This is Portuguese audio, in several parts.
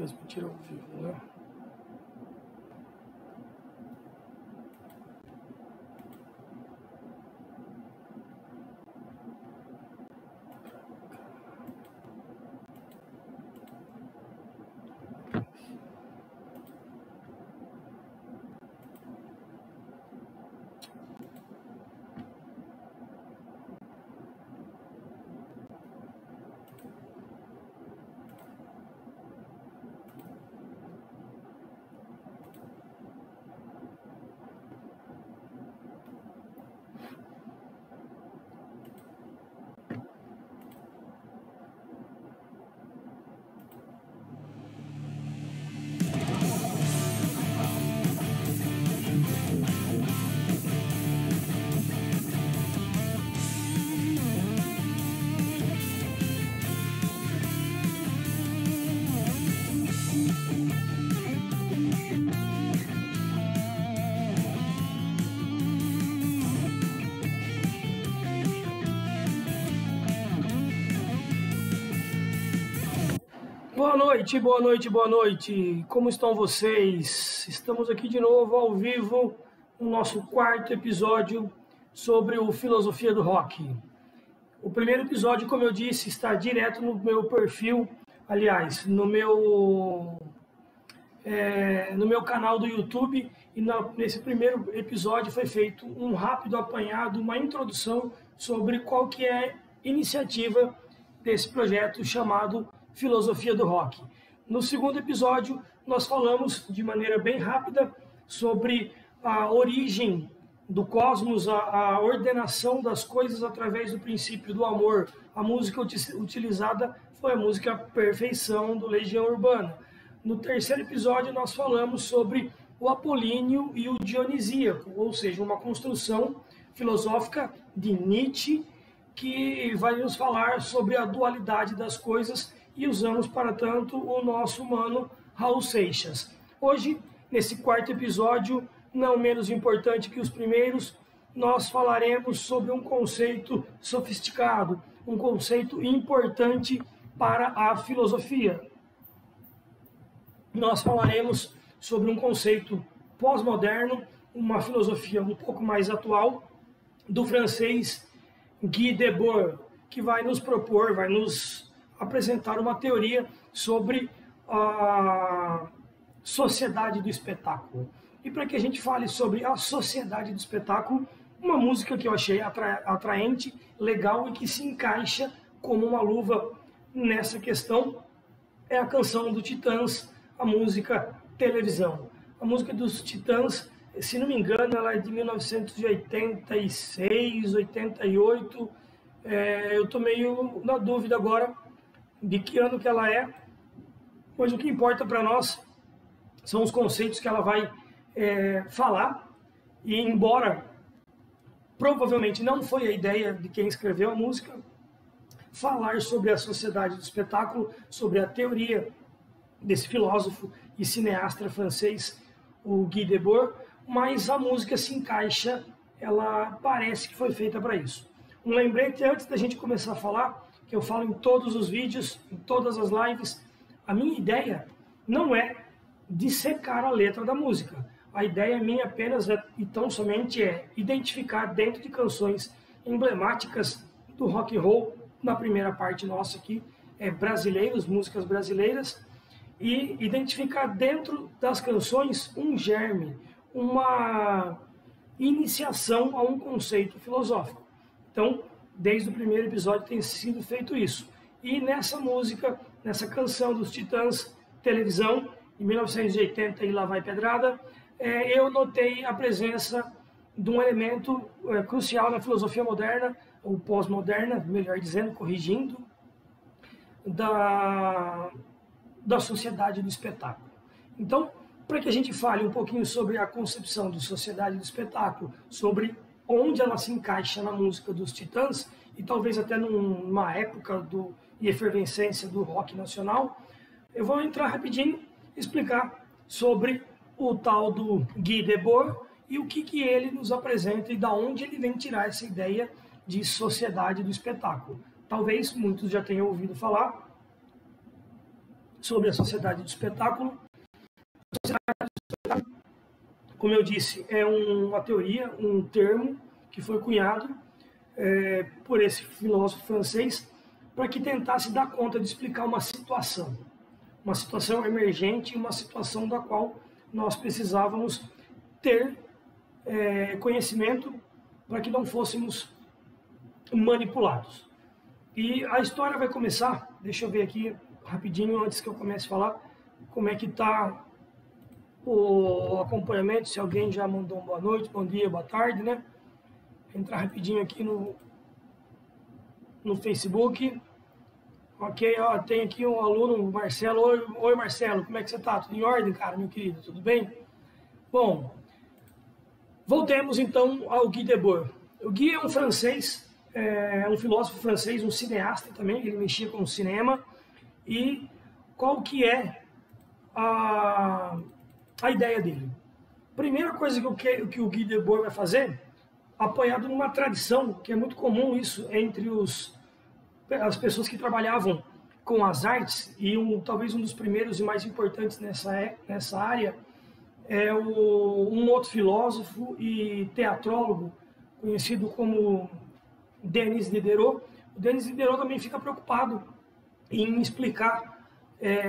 Transmitir ao vivo, né? Boa noite, boa noite, boa noite. Como estão vocês? Estamos aqui de novo ao vivo no nosso quarto episódio sobre o Filosofia do Rock. O primeiro episódio, como eu disse, está direto no meu perfil, aliás, no meu canal do YouTube, e nesse primeiro episódio foi feito um rápido apanhado, uma introdução sobre qual que é a iniciativa desse projeto chamado Filosofia do Rock. No segundo episódio, nós falamos de maneira bem rápida sobre a origem do cosmos, a ordenação das coisas através do princípio do amor. A música utilizada foi a música Perfeição, do Legião Urbana. No terceiro episódio, nós falamos sobre o apolíneo e o dionisíaco, ou seja, uma construção filosófica de Nietzsche, que vai nos falar sobre a dualidade das coisas, e usamos para tanto o nosso mano Raul Seixas. Hoje, nesse quarto episódio, não menos importante que os primeiros, nós falaremos sobre um conceito sofisticado, um conceito importante para a filosofia. Nós falaremos sobre um conceito pós-moderno, uma filosofia um pouco mais atual, do francês Guy Debord, que vai nos propor, vai nos apresentar uma teoria sobre a sociedade do espetáculo. E para que a gente fale sobre a sociedade do espetáculo, uma música que eu achei atraente, legal e que se encaixa como uma luva nessa questão é a canção do Titãs, a música Televisão. A música dos Titãs, se não me engano, ela é de 1986, 88. Eu estou meio na dúvida agora de que ano que ela é, pois o que importa para nós são os conceitos que ela vai falar, e embora provavelmente não foi a ideia de quem escreveu a música falar sobre a sociedade do espetáculo, sobre a teoria desse filósofo e cineasta francês, o Guy Debord, mas a música se encaixa, ela parece que foi feita para isso. Um lembrete antes da gente começar a falar, que eu falo em todos os vídeos, em todas as lives, a minha ideia não é dissecar a letra da música. A ideia minha apenas e tão somente é identificar dentro de canções emblemáticas do rock and roll, na primeira parte nossa aqui, brasileiros, músicas brasileiras, e identificar dentro das canções um germe, uma iniciação a um conceito filosófico. Então, desde o primeiro episódio tem sido feito isso. E nessa música, nessa canção dos Titãs, Televisão, em 1980, e Lá Vai Pedrada, eu notei a presença de um elemento crucial na filosofia moderna, ou pós-moderna, melhor dizendo, corrigindo, da sociedade do espetáculo. Então, para que a gente fale um pouquinho sobre a concepção de sociedade do espetáculo, sobre onde ela se encaixa na música dos Titãs, e talvez até numa época de efervescência do rock nacional, eu vou entrar rapidinho e explicar sobre o tal do Guy Debord e o que ele nos apresenta e da onde ele vem tirar essa ideia de sociedade do espetáculo. Talvez muitos já tenham ouvido falar, sobre a sociedade do espetáculo. Como eu disse, é uma teoria, um termo que foi cunhado por esse filósofo francês para que tentasse dar conta de explicar uma situação emergente, uma situação da qual nós precisávamos ter conhecimento para que não fôssemos manipulados. E a história vai começar, deixa eu ver aqui rapidinho, antes que eu comece a falar, como é que está o acompanhamento, se alguém já mandou uma boa noite, bom dia, boa tarde, né? Entrar rapidinho aqui no Facebook. Ok, ó, tem aqui um aluno, o Marcelo. Oi, Marcelo, como é que você está? Tudo em ordem, cara, meu querido? Tudo bem? Bom, voltemos então ao Guy Debord. O Guy é um francês, um filósofo francês, um cineasta também, ele mexia com o cinema. E qual que é a ideia dele? Primeira coisa que o Guy Debord vai fazer, apoiado numa tradição, que é muito comum isso entre as pessoas que trabalhavam com as artes, e talvez um dos primeiros e mais importantes nessa área é um outro filósofo e teatrólogo conhecido como Denis Diderot. O Denis Diderot também fica preocupado em explicar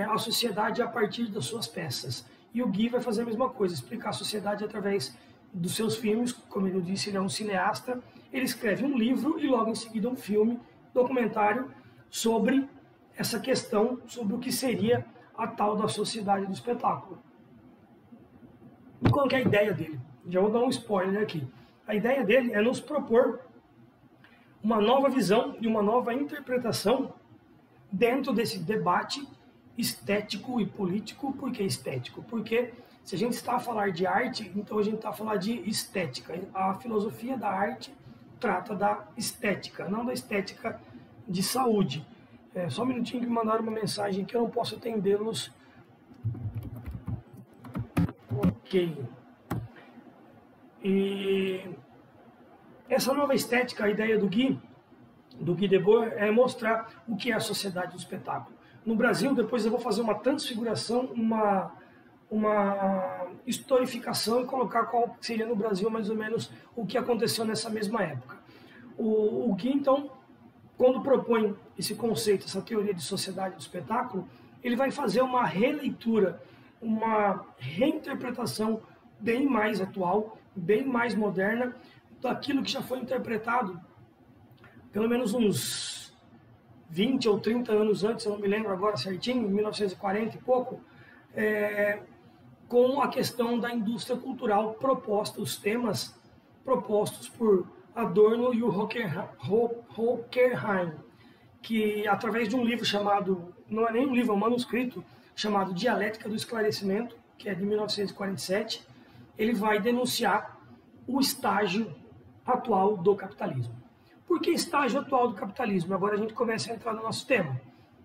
a sociedade a partir das suas peças. E o Guy vai fazer a mesma coisa, explicar a sociedade através dos seus filmes. Como ele disse, ele é um cineasta. Ele escreve um livro e logo em seguida um filme, documentário, sobre essa questão, sobre o que seria a tal da sociedade do espetáculo. E qual que é a ideia dele? Já vou dar um spoiler aqui. A ideia dele é nos propor uma nova visão e uma nova interpretação dentro desse debate estético e político. Por que estético? Porque se a gente está a falar de arte, então a gente está a falar de estética. A filosofia da arte trata da estética, não da estética de saúde. Só um minutinho que me mandaram uma mensagem que eu não posso atendê-los. Ok. E essa nova estética, a ideia do Guy Debord, é mostrar o que é a sociedade do espetáculo. No Brasil, depois eu vou fazer uma transfiguração, uma historificação e colocar qual seria no Brasil mais ou menos o que aconteceu nessa mesma época. O Guy, então, quando propõe esse conceito, essa teoria de sociedade do espetáculo, ele vai fazer uma releitura, uma reinterpretação bem mais atual, bem mais moderna, daquilo que já foi interpretado pelo menos uns 20 ou 30 anos antes, eu não me lembro agora certinho, em 1940 e pouco, com a questão da indústria cultural proposta, os temas propostos por Adorno e o Horkheim, que através de um livro chamado, não é nem um livro, é um manuscrito, chamado Dialética do Esclarecimento, que é de 1947, ele vai denunciar o estágio atual do capitalismo. Por que estágio atual do capitalismo? Agora a gente começa a entrar no nosso tema,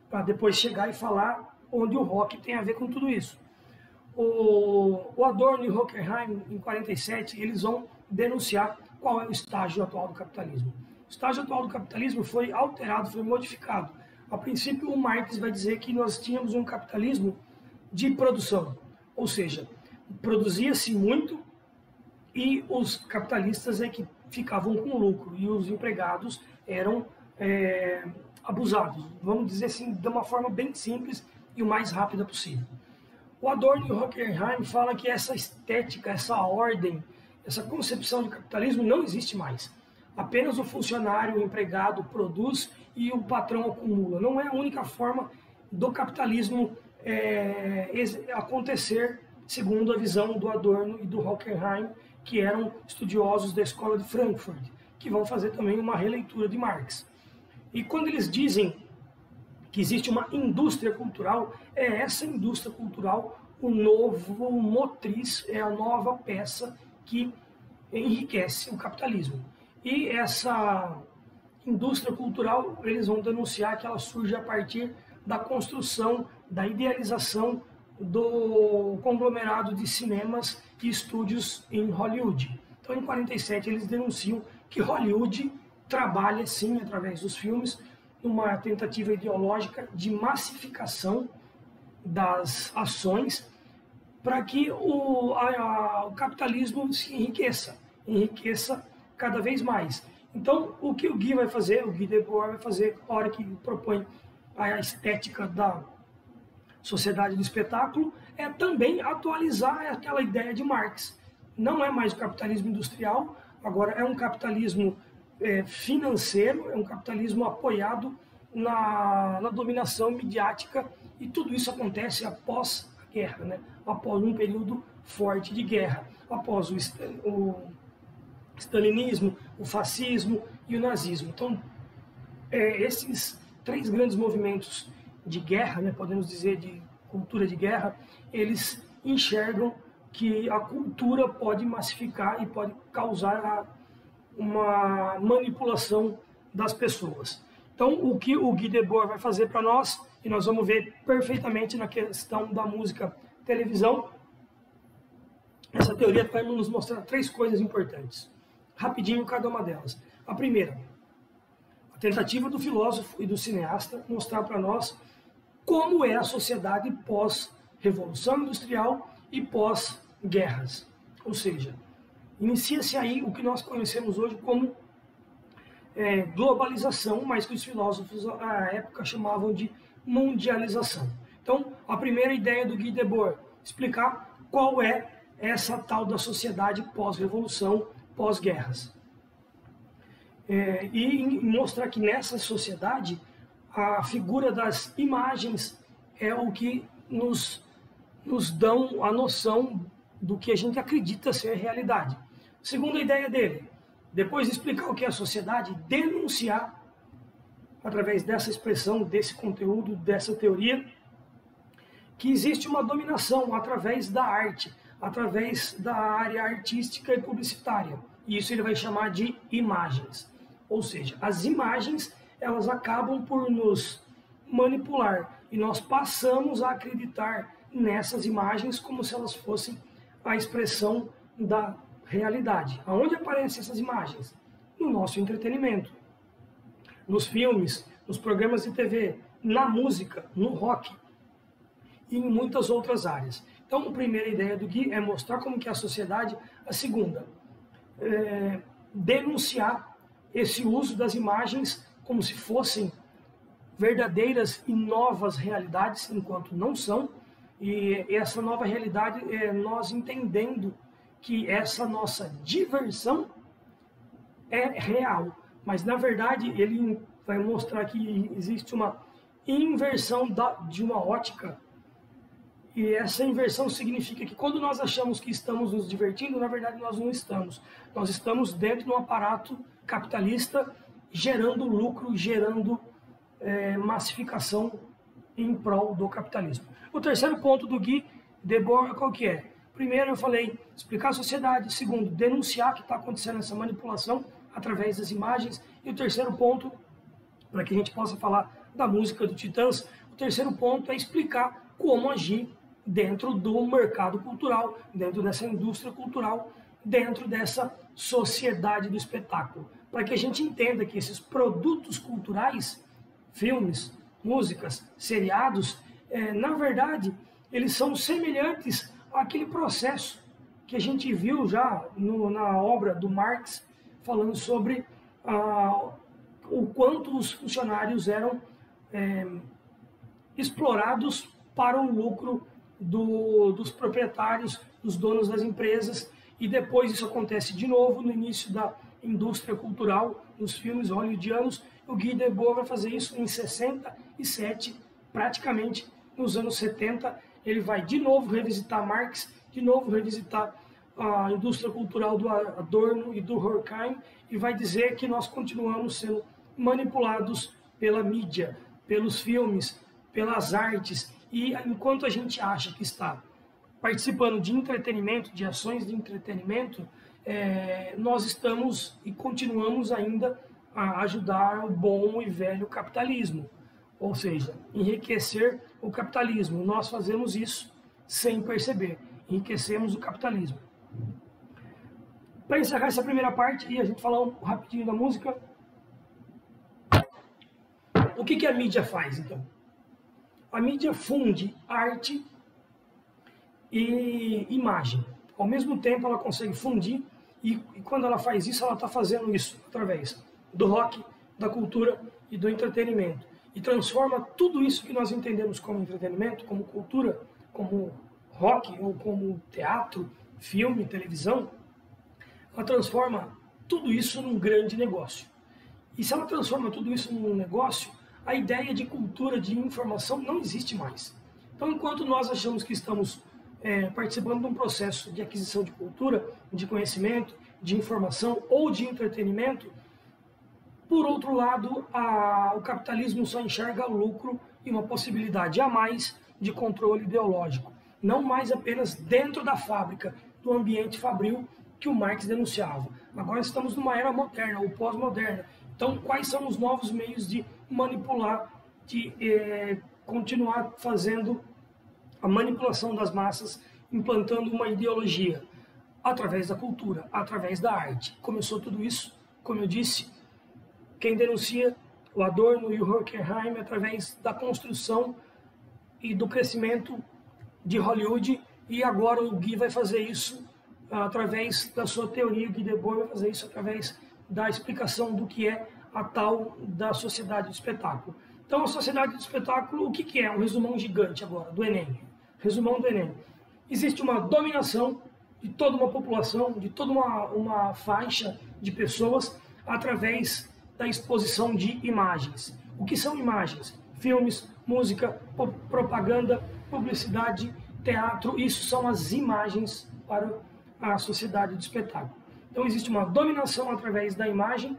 para depois chegar e falar onde o rock tem a ver com tudo isso. O Adorno e o Horkheim, em 47, eles vão denunciar qual é o estágio atual do capitalismo. O estágio atual do capitalismo foi alterado, foi modificado. A princípio, o Marx vai dizer que nós tínhamos um capitalismo de produção, ou seja, produzia-se muito e os capitalistas é que ficavam com lucro e os empregados eram abusados, vamos dizer assim, de uma forma bem simples e o mais rápida possível. O Adorno e o Horkheim falam que essa estética, essa ordem, essa concepção de capitalismo não existe mais. Apenas o funcionário, o empregado produz e o patrão acumula. Não é a única forma do capitalismo acontecer, segundo a visão do Adorno e do Horkheim, que eram estudiosos da Escola de Frankfurt, que vão fazer também uma releitura de Marx. E quando eles dizem que existe uma indústria cultural, é essa indústria cultural o novo motriz, é a nova peça que enriquece o capitalismo. E essa indústria cultural, eles vão denunciar que ela surge a partir da construção, da idealização do conglomerado de cinemas e estúdios em Hollywood. Então, em 47, eles denunciam que Hollywood trabalha, sim, através dos filmes, numa tentativa ideológica de massificação das ações para que o capitalismo se enriqueça cada vez mais. Então, o que o Guy vai fazer, o Guy Debord vai fazer, a hora que propõe a estética da sociedade do espetáculo, é também atualizar aquela ideia de Marx. Não é mais o capitalismo industrial, agora é um capitalismo financeiro, é um capitalismo apoiado na dominação midiática, e tudo isso acontece após a guerra, né? Após um período forte de guerra, após o stalinismo, o fascismo e o nazismo. Então, esses três grandes movimentos de guerra, né, podemos dizer de cultura de guerra, eles enxergam que a cultura pode massificar e pode causar uma manipulação das pessoas. Então, o que o Guy Debord vai fazer para nós, e nós vamos ver perfeitamente na questão da música televisão, essa teoria vai nos mostrar três coisas importantes. Rapidinho cada uma delas. A primeira, a tentativa do filósofo e do cineasta mostrar para nós como é a sociedade pós-revolução industrial e pós-guerras. Ou seja, inicia-se aí o que nós conhecemos hoje como globalização, mas que os filósofos à época chamavam de mundialização. Então, a primeira ideia do Guy Debord, explicar qual é essa tal da sociedade pós-revolução, pós-guerras. E mostrar que nessa sociedade a figura das imagens é o que nos dão a noção do que a gente acredita ser realidade. Segunda ideia dele, depois de explicar o que é a sociedade, denunciar, através dessa expressão, desse conteúdo, dessa teoria, que existe uma dominação através da arte, através da área artística e publicitária. E isso ele vai chamar de imagens. Ou seja, as imagens, elas acabam por nos manipular e nós passamos a acreditar nessas imagens como se elas fossem a expressão da realidade. Aonde aparecem essas imagens? No nosso entretenimento, nos filmes, nos programas de TV, na música, no rock e em muitas outras áreas. Então, a primeira ideia do Guy é mostrar como que é a sociedade. A segunda, denunciar esse uso das imagens como se fossem verdadeiras e novas realidades, enquanto não são. E essa nova realidade é nós entendendo que essa nossa diversão é real. Mas, na verdade, ele vai mostrar que existe uma inversão de uma ótica. E essa inversão significa que quando nós achamos que estamos nos divertindo, na verdade nós não estamos. Nós estamos dentro de um aparato capitalista gerando lucro, gerando massificação em prol do capitalismo. O terceiro ponto do Guy Debord, qual que é? Primeiro eu falei, explicar a sociedade. Segundo, denunciar que está acontecendo essa manipulação através das imagens. E o terceiro ponto, para que a gente possa falar da música do Titãs, o terceiro ponto é explicar como agir dentro do mercado cultural, dentro dessa indústria cultural, dentro dessa sociedade do espetáculo. Para que a gente entenda que esses produtos culturais, filmes, músicas, seriados, na verdade, eles são semelhantes àquele processo que a gente viu já na obra do Marx, falando sobre o quanto os funcionários eram explorados para o lucro dos proprietários, dos donos das empresas, e depois isso acontece de novo no início da indústria cultural, nos filmes hollywoodianos. O Guy Debord vai fazer isso em 67, praticamente nos anos 70, ele vai de novo revisitar Marx, de novo revisitar a indústria cultural do Adorno e do Horkheim, e vai dizer que nós continuamos sendo manipulados pela mídia, pelos filmes, pelas artes, e enquanto a gente acha que está participando de entretenimento, de ações de entretenimento, nós estamos e continuamos ainda a ajudar o bom e velho capitalismo, ou seja, enriquecer o capitalismo. Nós fazemos isso sem perceber, enriquecemos o capitalismo. Para encerrar essa primeira parte e a gente falar rapidinho da música, o que a mídia faz, então? A mídia funde arte e imagem. Ao mesmo tempo, ela consegue fundir, e quando ela faz isso, ela está fazendo isso através do rock, da cultura e do entretenimento. E transforma tudo isso que nós entendemos como entretenimento, como cultura, como rock ou como teatro, filme, televisão, ela transforma tudo isso num grande negócio. E se ela transforma tudo isso num negócio, a ideia de cultura, de informação não existe mais. Então, enquanto nós achamos que estamos participando de um processo de aquisição de cultura, de conhecimento, de informação ou de entretenimento, por outro lado, o capitalismo só enxerga lucro e uma possibilidade a mais de controle ideológico, não mais apenas dentro da fábrica, do ambiente fabril que o Marx denunciava. Agora estamos numa era moderna ou pós-moderna. Então, quais são os novos meios de manipular, de continuar fazendo a manipulação das massas, implantando uma ideologia? Através da cultura, através da arte. Começou tudo isso, como eu disse, quem denuncia o Adorno e o Horkheimer através da construção e do crescimento de Hollywood, e agora o Guy vai fazer isso através da sua teoria, o Guy Debord vai fazer isso através da explicação do que é a tal da sociedade do espetáculo. Então, a sociedade do espetáculo, o que é? Um resumão gigante agora, do Enem. Resumão do Enem. Existe uma dominação de toda uma população, de toda uma faixa de pessoas, através da exposição de imagens. O que são imagens? Filmes, música, propaganda, publicidade, teatro, isso são as imagens para a sociedade do espetáculo. Então existe uma dominação através da imagem,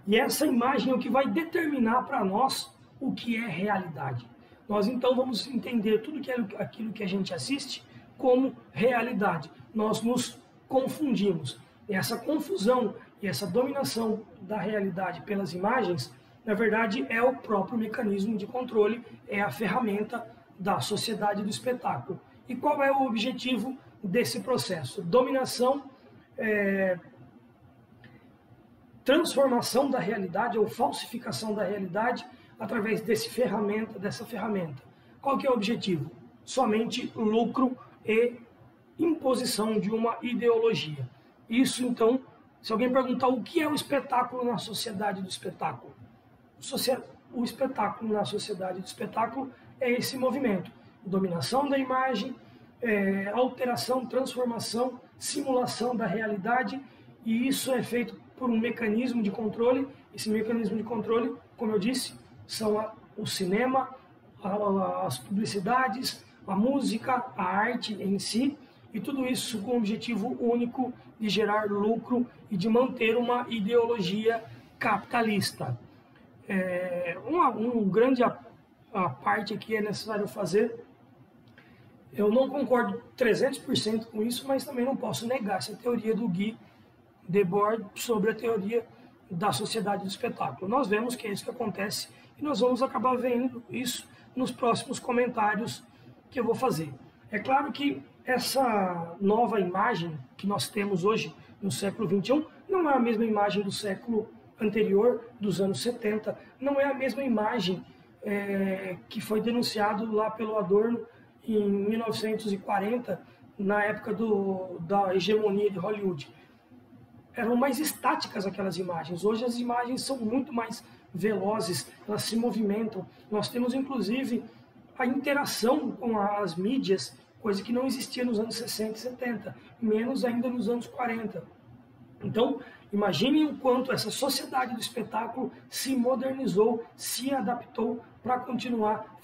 e essa imagem é o que vai determinar para nós o que é realidade. Nós então vamos entender tudo aquilo que a gente assiste como realidade. Nós nos confundimos. E essa confusão e essa dominação da realidade pelas imagens, na verdade, é o próprio mecanismo de controle, é a ferramenta da sociedade do espetáculo. E qual é o objetivo desse processo? Dominação, transformação da realidade ou falsificação da realidade através dessa ferramenta. Qual que é o objetivo? Somente lucro e imposição de uma ideologia. Isso, então, se alguém perguntar o que é o espetáculo na sociedade do espetáculo, o espetáculo na sociedade do espetáculo é esse movimento: dominação da imagem, alteração, transformação, simulação da realidade, e isso é feito por um mecanismo de controle. Esse mecanismo de controle, como eu disse, são o cinema, as publicidades, a música, a arte em si, e tudo isso com o objetivo único de gerar lucro e de manter uma ideologia capitalista. Um grande parte que é necessário fazer, eu não concordo 300% com isso, mas também não posso negar essa teoria do Guy Debord sobre a teoria da sociedade do espetáculo. Nós vemos que é isso que acontece e nós vamos acabar vendo isso nos próximos comentários que eu vou fazer. É claro que essa nova imagem que nós temos hoje no século XXI não é a mesma imagem do século anterior, dos anos 70, não é a mesma imagem que foi denunciado lá pelo Adorno em 1940, na época da hegemonia de Hollywood. Eram mais estáticas aquelas imagens. Hoje as imagens são muito mais velozes, elas se movimentam. Nós temos, inclusive, a interação com as mídias, coisa que não existia nos anos 60 e 70, menos ainda nos anos 40. Então, imaginem o quanto essa sociedade do espetáculo se modernizou, se adaptou para continuar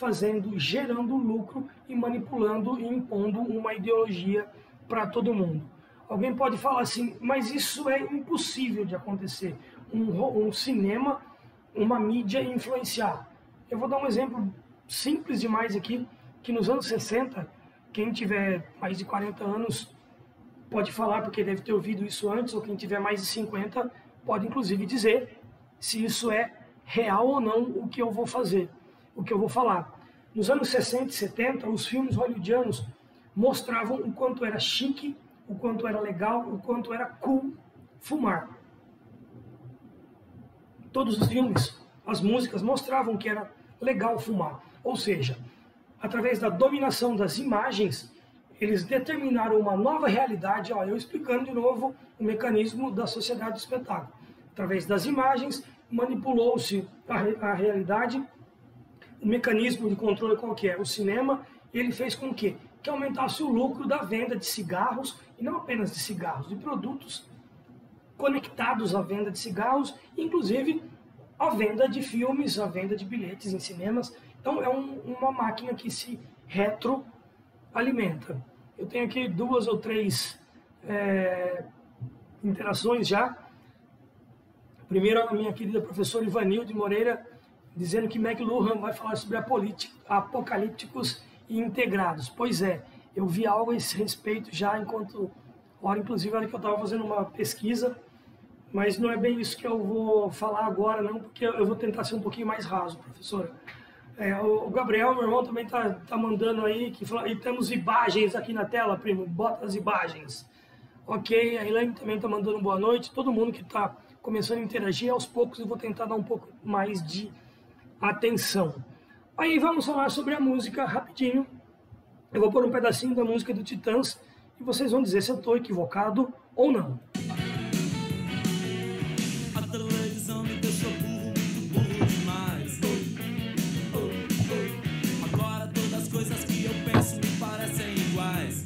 gerando lucro e manipulando e impondo uma ideologia para todo mundo. Alguém pode falar assim, mas isso é impossível de acontecer. Um cinema, uma mídia influenciar. Eu vou dar um exemplo simples demais aqui, que nos anos 60, quem tiver mais de 40 anos pode falar, porque deve ter ouvido isso antes, ou quem tiver mais de 50 pode inclusive dizer se isso é real ou não o que eu vou fazer, o que eu vou falar. Nos anos 60 e 70, os filmes hollywoodianos mostravam o quanto era chique, o quanto era legal, o quanto era cool fumar. Todos os filmes, as músicas mostravam que era legal fumar. Ou seja, através da dominação das imagens, eles determinaram uma nova realidade. Ó, eu explicando de novo o mecanismo da sociedade do espetáculo. Através das imagens, manipulou-se a realidade. O mecanismo de controle qual que é? O cinema, ele fez com que aumentasse o lucro da venda de cigarros, e não apenas de cigarros, de produtos conectados à venda de cigarros, inclusive a venda de filmes, a venda de bilhetes em cinemas. Então é uma máquina que se retroalimenta. Eu tenho aqui 2 ou 3 interações já. Primeiro, a minha querida professora Ivanilde Moreira, dizendo que McLuhan vai falar sobre apocalípticos e integrados. Pois é, eu vi algo a esse respeito já inclusive a hora que eu estava fazendo uma pesquisa, mas não é bem isso que eu vou falar agora, não, porque eu vou tentar ser um pouquinho mais raso, professora. O Gabriel, meu irmão, também tá mandando aí, e temos imagens aqui na tela, primo, bota as imagens. Ok, a Elaine também está mandando boa noite, todo mundo que está começando a interagir, aos poucos eu vou tentar dar um pouco mais de atenção. Aí vamos falar sobre a música rapidinho. Eu vou pôr um pedacinho da música do Titãs e vocês vão dizer se eu estou equivocado ou não. A televisão me deixou burro demais. Agora todas as coisas que eu penso me parecem iguais.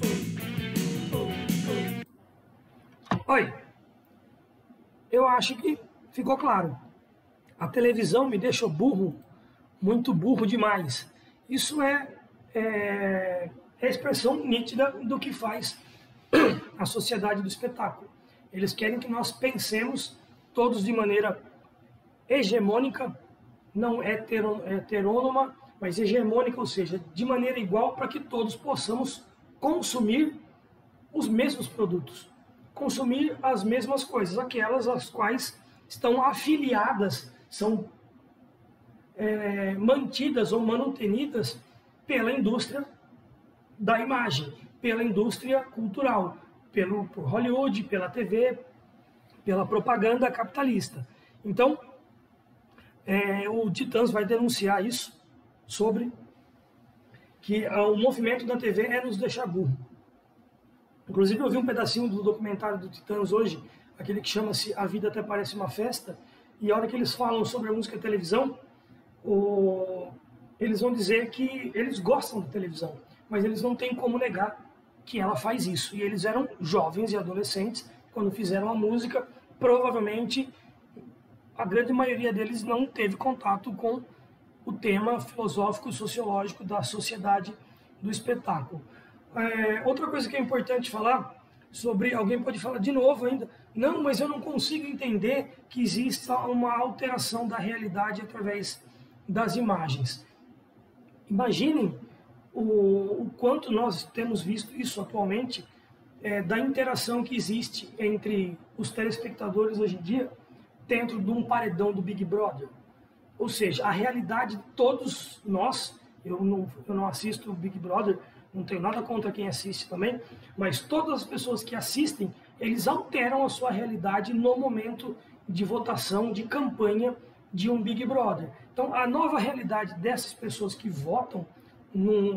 Oi, eu acho que ficou claro. A televisão me deixou burro, muito burro demais. Isso é a expressão nítida do que faz a sociedade do espetáculo. Eles querem que nós pensemos todos de maneira hegemônica, não heterônoma, mas hegemônica, ou seja, de maneira igual, para que todos possamos consumir os mesmos produtos, consumir as mesmas coisas, aquelas às quais estão afiliadas, são mantidas ou manutenidas pela indústria da imagem, pela indústria cultural, por Hollywood, pela TV, pela propaganda capitalista. Então, o Titãs vai denunciar isso, sobre que o movimento da TV é nos deixar burro. Inclusive, eu vi um pedacinho do documentário do Titãs hoje, aquele que chama-se A Vida Até Parece Uma Festa, e a hora que eles falam sobre a música e a televisão, eles vão dizer que eles gostam da televisão, mas eles não têm como negar que ela faz isso. E eles eram jovens e adolescentes quando fizeram a música. Provavelmente, a grande maioria deles não teve contato com o tema filosófico e sociológico da sociedade do espetáculo. Outra coisa que é importante falar sobre, alguém pode falar de novo ainda, não, mas eu não consigo entender que exista uma alteração da realidade através das imagens. Imaginem o quanto nós temos visto isso atualmente, da interação que existe entre os telespectadores hoje em dia dentro de um paredão do Big Brother. Ou seja, a realidade de todos nós, eu não assisto o Big Brother, não tenho nada contra quem assiste também, mas todas as pessoas que assistem, eles alteram a sua realidade no momento de votação, de campanha de um Big Brother. Então, a nova realidade dessas pessoas que votam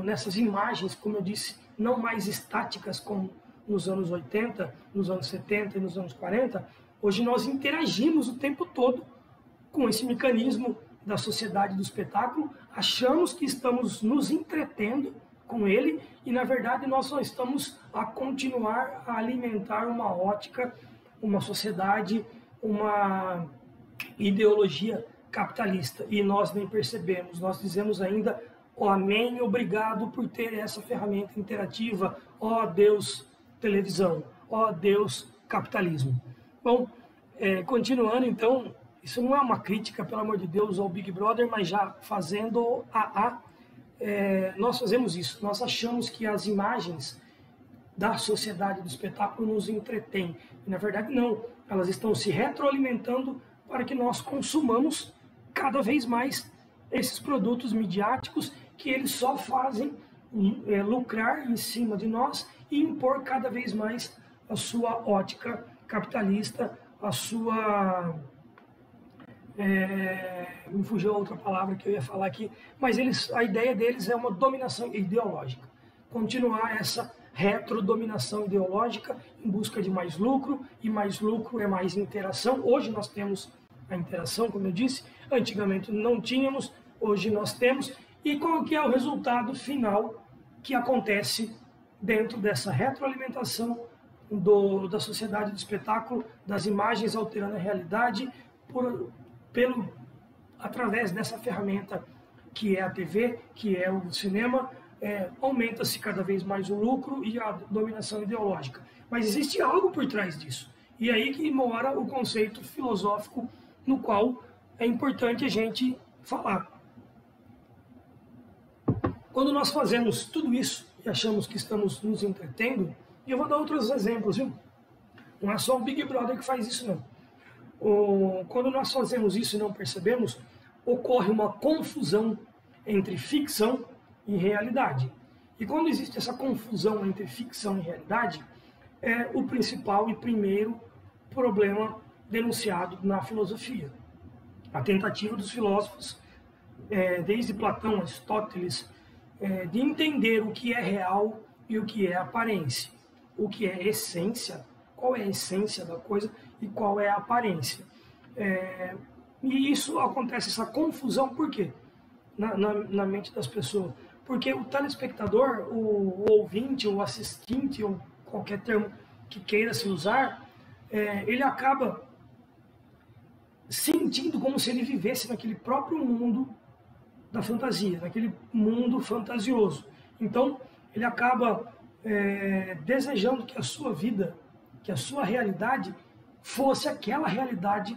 nessas imagens, como eu disse, não mais estáticas como nos anos 80, nos anos 70 e nos anos 40, hoje nós interagimos o tempo todo com esse mecanismo da sociedade do espetáculo, achamos que estamos nos entretendo com ele e, na verdade, nós só estamos a continuar a alimentar uma ótica, uma sociedade, uma ideologia capitalista. E nós nem percebemos, nós dizemos ainda, ó, amém, obrigado por ter essa ferramenta interativa, ó Deus televisão, ó Deus capitalismo. Bom, continuando então, isso não é uma crítica, pelo amor de Deus, ao Big Brother, mas já fazendo nós fazemos isso, nós achamos que as imagens da sociedade do espetáculo nos entretêm. E, na verdade, não. Elas estão se retroalimentando para que nós consumamos cada vez mais esses produtos midiáticos que eles só fazem lucrar em cima de nós e impor cada vez mais a sua ótica capitalista, a sua me fugiu outra palavra que eu ia falar aqui, mas a ideia deles é uma dominação ideológica. Continuar essa retrodominação ideológica em busca de mais lucro, e mais lucro é mais interação. Hoje nós temos a interação, como eu disse, antigamente não tínhamos, hoje nós temos. E qual que é o resultado final que acontece dentro dessa retroalimentação da sociedade do espetáculo, das imagens alterando a realidade através dessa ferramenta que é a TV, que é o cinema? Aumenta-se cada vez mais o lucro e a dominação ideológica. Mas existe algo por trás disso. E aí que mora o conceito filosófico no qual é importante a gente falar. Quando nós fazemos tudo isso e achamos que estamos nos entretendo, e eu vou dar outros exemplos, viu? Não é só o Big Brother que faz isso, não. Quando nós fazemos isso e não percebemos, ocorre uma confusão entre ficção e realidade. E quando existe essa confusão entre ficção e realidade, é o principal e primeiro problema denunciado na filosofia. A tentativa dos filósofos, desde Platão, Aristóteles, de entender o que é real e o que é aparência. O que é essência, qual é a essência da coisa e qual é a aparência. E isso acontece, essa confusão, por quê? Na mente das pessoas. Porque o telespectador, o ouvinte, o assistente, ou qualquer termo que queira se usar, ele acaba sentindo como se ele vivesse naquele próprio mundo da fantasia, naquele mundo fantasioso. Então, ele acaba desejando que a sua vida, que a sua realidade fosse aquela realidade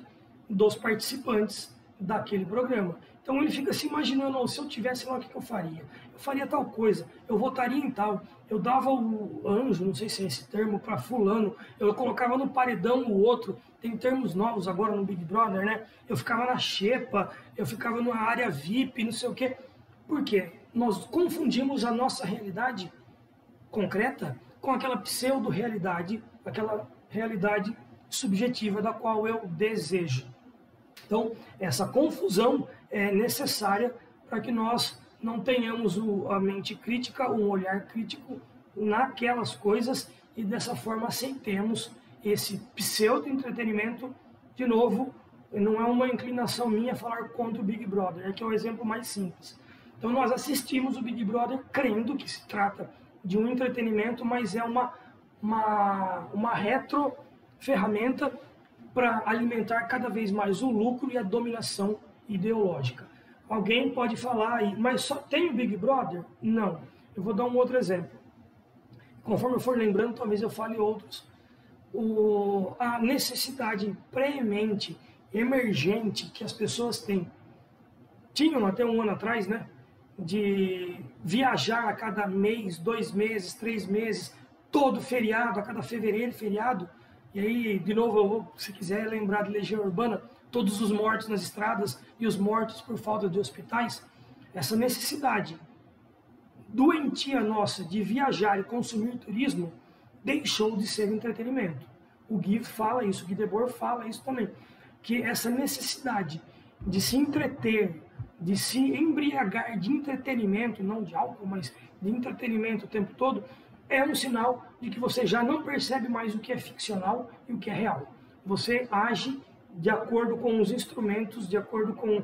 dos participantes daquele programa. Então ele fica se imaginando, se eu tivesse lá, o que eu faria? Eu faria tal coisa, eu votaria em tal, eu dava o anjo, não sei se é esse termo, para fulano, eu colocava no paredão o outro, tem termos novos agora no Big Brother, né? Eu ficava na xepa, eu ficava na área VIP, não sei o quê. Por quê? Nós confundimos a nossa realidade concreta com aquela pseudo-realidade, aquela realidade subjetiva da qual eu desejo. Então, essa confusão é necessária para que nós não tenhamos a mente crítica, um olhar crítico naquelas coisas e dessa forma aceitemos esse pseudo-entretenimento. De novo, não é uma inclinação minha falar contra o Big Brother, é que é o exemplo mais simples. Então nós assistimos o Big Brother crendo que se trata de um entretenimento, mas é uma retro-ferramenta para alimentar cada vez mais o lucro e a dominação ideológica. Alguém pode falar, mas só tem o Big Brother? Não. Eu vou dar um outro exemplo. Conforme eu for lembrando, talvez eu fale outros. A necessidade premente, emergente que as pessoas tinham até um ano atrás, né? De viajar a cada mês, 2 meses, 3 meses, todo feriado, a cada fevereiro feriado. E aí, de novo, se quiser lembrar de Legião Urbana, todos os mortos nas estradas e os mortos por falta de hospitais, essa necessidade doentia nossa de viajar e consumir turismo deixou de ser entretenimento. O Guy fala isso, o Guy Debord fala isso também, que essa necessidade de se entreter, de se embriagar de entretenimento, não de álcool, mas de entretenimento o tempo todo, é um sinal de que você já não percebe mais o que é ficcional e o que é real. Você age de acordo com os instrumentos, de acordo com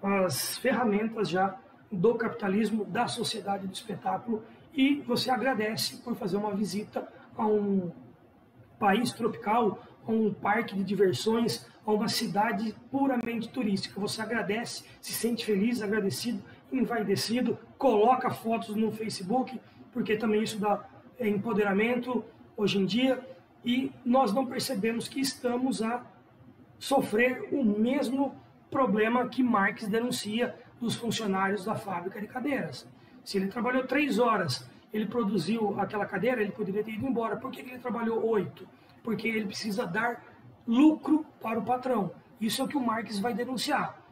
as ferramentas já do capitalismo, da sociedade do espetáculo, e você agradece por fazer uma visita a um país tropical, a um parque de diversões, a uma cidade puramente turística. Você agradece, se sente feliz, agradecido, envaidecido, coloca fotos no Facebook, porque também isso dá empoderamento hoje em dia, e nós não percebemos que estamos a sofrer o mesmo problema que Marx denuncia dos funcionários da fábrica de cadeiras. Se ele trabalhou 3 horas, ele produziu aquela cadeira, ele poderia ter ido embora. Por que ele trabalhou 8? Porque ele precisa dar lucro para o patrão. Isso é o que o Marx vai denunciar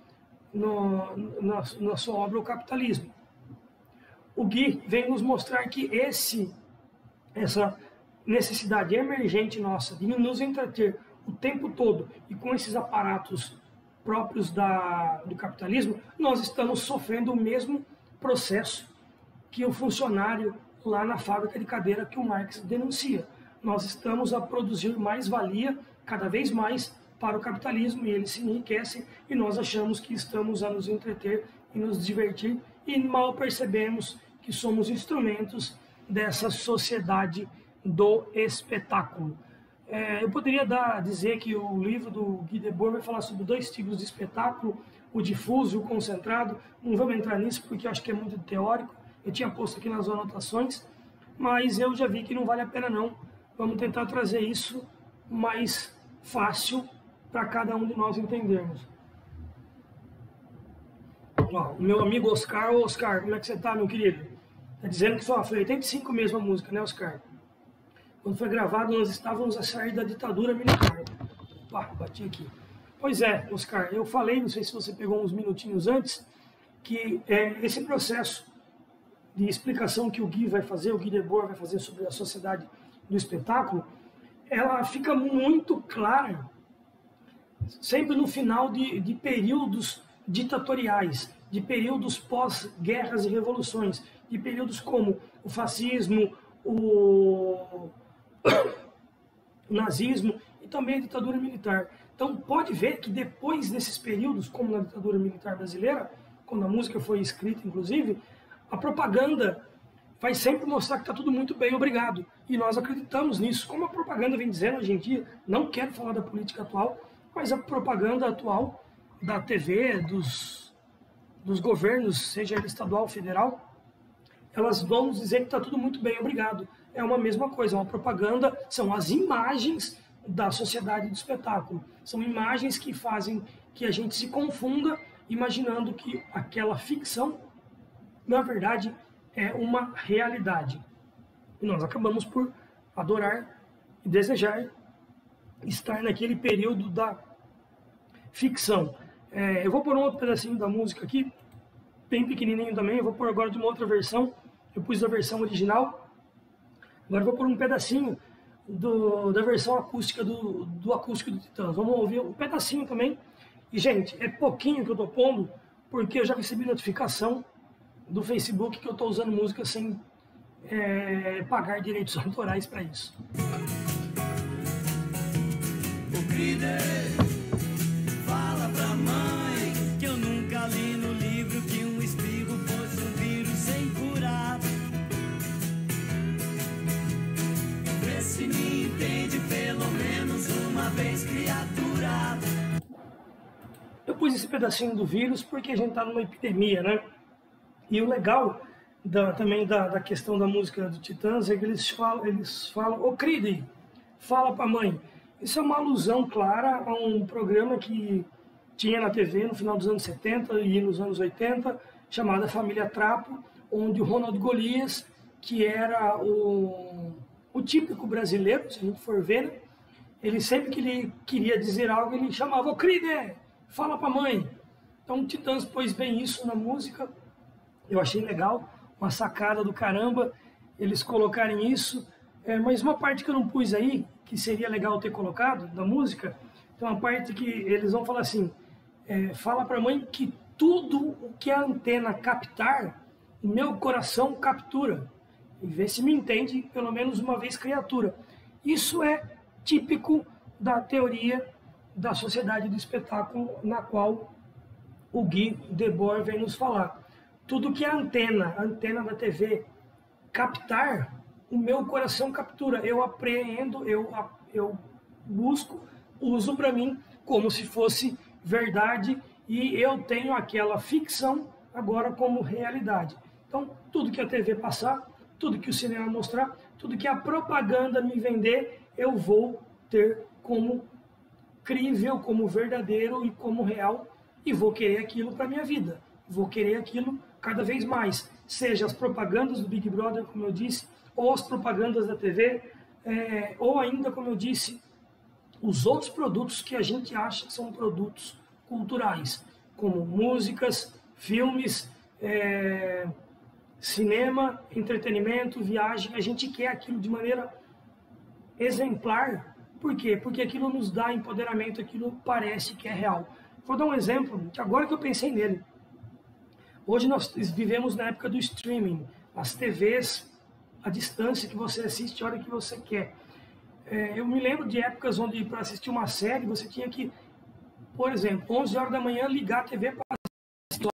na sua obra O Capitalismo. O Guy vem nos mostrar que essa necessidade emergente nossa de nos entreter o tempo todo e com esses aparatos próprios do capitalismo, nós estamos sofrendo o mesmo processo que o funcionário lá na fábrica de cadeira que o Marx denuncia. Nós estamos a produzir mais-valia cada vez mais para o capitalismo e ele se enriquece e nós achamos que estamos a nos entreter e nos divertir e mal percebemos que somos instrumentos dessa sociedade do espetáculo. Eu poderia dizer que o livro do Guy Debord vai falar sobre 2 tipos de espetáculo, o difuso e o concentrado. Não vamos entrar nisso porque eu acho que é muito teórico. Eu tinha posto aqui nas anotações, mas eu já vi que não vale a pena não. Vamos tentar trazer isso mais fácil para cada um de nós entendermos. Ó, o meu amigo Oscar, como é que você está, meu querido? Está dizendo que foi 85 mesmo a música, né, Oscar? Quando foi gravado, nós estávamos a sair da ditadura militar. Opa, bati aqui. Pois é, Oscar, eu falei, não sei se você pegou uns minutinhos antes, que esse processo de explicação que o Guy Debord vai fazer sobre a sociedade do espetáculo, ela fica muito clara sempre no final de períodos ditatoriais, de períodos pós-guerras e revoluções, de períodos como o fascismo, o nazismo e também a ditadura militar. Então pode ver que depois desses períodos, como na ditadura militar brasileira, quando a música foi escrita inclusive, a propaganda vai sempre mostrar que está tudo muito bem, obrigado. E nós acreditamos nisso. Como a propaganda vem dizendo hoje em dia, não quero falar da política atual, mas a propaganda atual da TV, dos governos, seja ele estadual ou federal, elas vão nos dizer que está tudo muito bem, obrigado. É uma mesma coisa, uma propaganda, são as imagens da sociedade do espetáculo. São imagens que fazem que a gente se confunda, imaginando que aquela ficção, na verdade, é uma realidade. E nós acabamos por adorar e desejar estar naquele período da ficção. Eu vou pôr um outro pedacinho da música aqui, bem pequenininho também. Eu vou pôr agora de uma outra versão. Eu pus a versão original. Agora eu vou pôr um pedacinho da versão acústica do acústico do Titãs. Vamos ouvir um pedacinho também. E, gente, é pouquinho que eu estou pondo, porque eu já recebi notificação do Facebook que eu estou usando música sem pagar direitos autorais para isso. O líder fala pra mãe que eu nunca li no livro que um espirro fosse um vírus sem curar. Vê se me entende pelo menos uma vez, criatura. Eu pus esse pedacinho do vírus porque a gente está numa epidemia, né? E o legal também da questão da música do Titãs é que eles falam ô Cride, fala pra mãe. Isso é uma alusão clara a um programa que tinha na TV no final dos anos 70 e nos anos 80, chamada Família Trapo, onde o Ronald Golias, que era o típico brasileiro, se a gente for ver, né? Ele sempre que ele queria dizer algo, ele chamava, ô Cride, fala pra mãe. Então o Titãs pôs bem isso na música, eu achei legal, uma sacada do caramba, eles colocarem isso, mas uma parte que eu não pus aí, que seria legal ter colocado, da música, tem uma parte que eles vão falar assim, fala pra mãe que tudo o que a antena captar, o meu coração captura, e vê se me entende, pelo menos uma vez criatura. Isso é típico da teoria da sociedade do espetáculo, na qual o Guy Debord vem nos falar. Tudo que a antena da TV captar, o meu coração captura. Eu apreendo, eu busco, uso para mim como se fosse verdade e eu tenho aquela ficção agora como realidade. Então, tudo que a TV passar, tudo que o cinema mostrar, tudo que a propaganda me vender, eu vou ter como crível, como verdadeiro e como real e vou querer aquilo para minha vida. Vou querer aquilo cada vez mais, seja as propagandas do Big Brother, como eu disse, ou as propagandas da TV, ou ainda, como eu disse, os outros produtos que a gente acha que são produtos culturais, como músicas, filmes, cinema, entretenimento, viagem. A gente quer aquilo de maneira exemplar. Por quê? Porque aquilo nos dá empoderamento, aquilo parece que é real. Vou dar um exemplo, que agora que eu pensei nele. Hoje nós vivemos na época do streaming, as TVs, a distância que você assiste, a hora que você quer. Eu me lembro de épocas onde para assistir uma série você tinha que, por exemplo, 11 horas da manhã ligar a TV para assistir,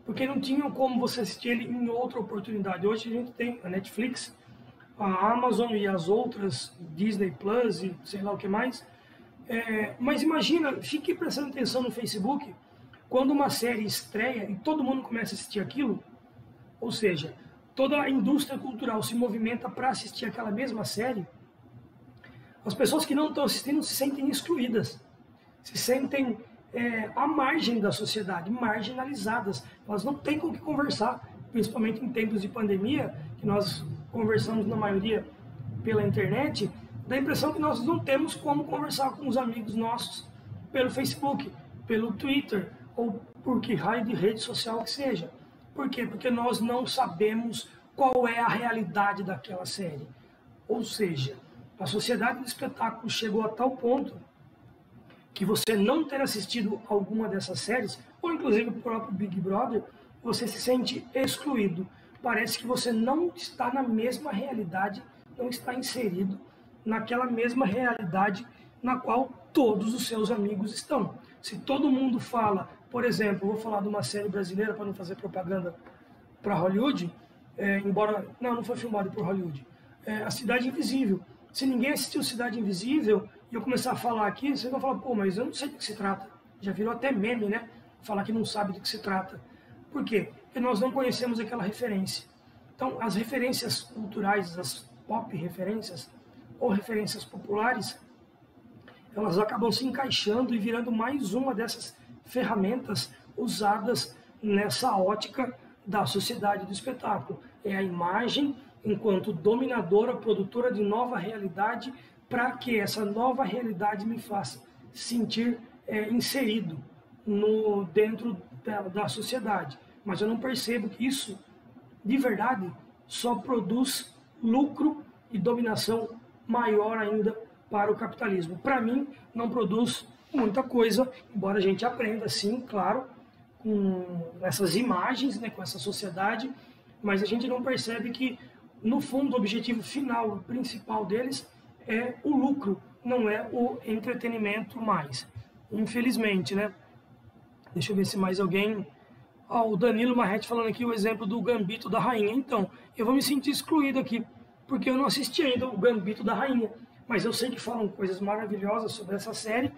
porque não tinha como você assistir ele em outra oportunidade. Hoje a gente tem a Netflix, a Amazon e as outras, Disney Plus e sei lá o que mais. Mas imagina, fique prestando atenção no Facebook, quando uma série estreia e todo mundo começa a assistir aquilo, ou seja, toda a indústria cultural se movimenta para assistir aquela mesma série, as pessoas que não estão assistindo se sentem excluídas, se sentem à margem da sociedade, marginalizadas. Elas não têm com o que conversar, principalmente em tempos de pandemia, que nós conversamos na maioria pela internet, dá a impressão que nós não temos como conversar com os amigos nossos pelo Facebook, pelo Twitter, ou por que raio de rede social que seja. Por quê? Porque nós não sabemos qual é a realidade daquela série. Ou seja, a sociedade do espetáculo chegou a tal ponto que você não ter assistido alguma dessas séries, ou inclusive o próprio Big Brother, você se sente excluído. Parece que você não está na mesma realidade, não está inserido naquela mesma realidade na qual todos os seus amigos estão. Se todo mundo fala, por exemplo, eu vou falar de uma série brasileira para não fazer propaganda para Hollywood, embora não foi filmado por Hollywood, A Cidade Invisível. Se ninguém assistiu Cidade Invisível e eu começar a falar aqui, vocês vão falar, pô, mas eu não sei do que se trata. Já virou até meme, né? Falar que não sabe do que se trata. Por quê? Porque nós não conhecemos aquela referência. Então, as referências culturais, as pop referências ou referências populares, elas acabam se encaixando e virando mais uma dessas ferramentas usadas nessa ótica da sociedade do espetáculo. É a imagem enquanto dominadora, produtora de nova realidade, para que essa nova realidade me faça sentir inserido dentro da sociedade. Mas eu não percebo que isso, de verdade, só produz lucro e dominação maior ainda para o capitalismo. Para mim, não produz muita coisa, embora a gente aprenda, sim, claro, com essas imagens, né, com essa sociedade, mas a gente não percebe que, no fundo, o objetivo final, o principal deles, é o lucro, não é o entretenimento mais. Infelizmente, né? Deixa eu ver se mais alguém... o Danilo Marretti falando aqui o exemplo do Gambito da Rainha. Então, eu vou me sentir excluído aqui, porque eu não assisti ainda o Gambito da Rainha, mas eu sei que falam coisas maravilhosas sobre essa série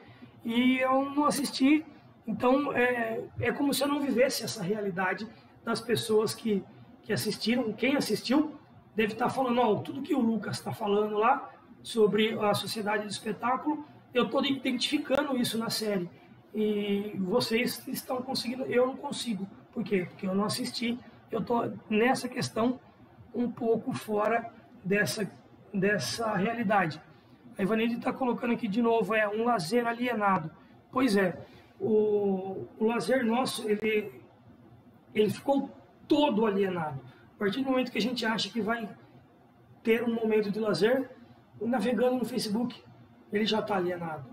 e eu não assisti, então é como se eu não vivesse essa realidade das pessoas que assistiram. Quem assistiu deve estar falando, tudo que o Lucas está falando lá sobre a sociedade do espetáculo, eu estou identificando isso na série e vocês estão conseguindo, eu não consigo. Por quê? Porque eu não assisti, eu estou nessa questão um pouco fora dessa realidade. A Ivanilde está colocando aqui de novo, um lazer alienado. Pois é, o lazer nosso, ele ficou todo alienado. A partir do momento que a gente acha que vai ter um momento de lazer, navegando no Facebook, ele já está alienado.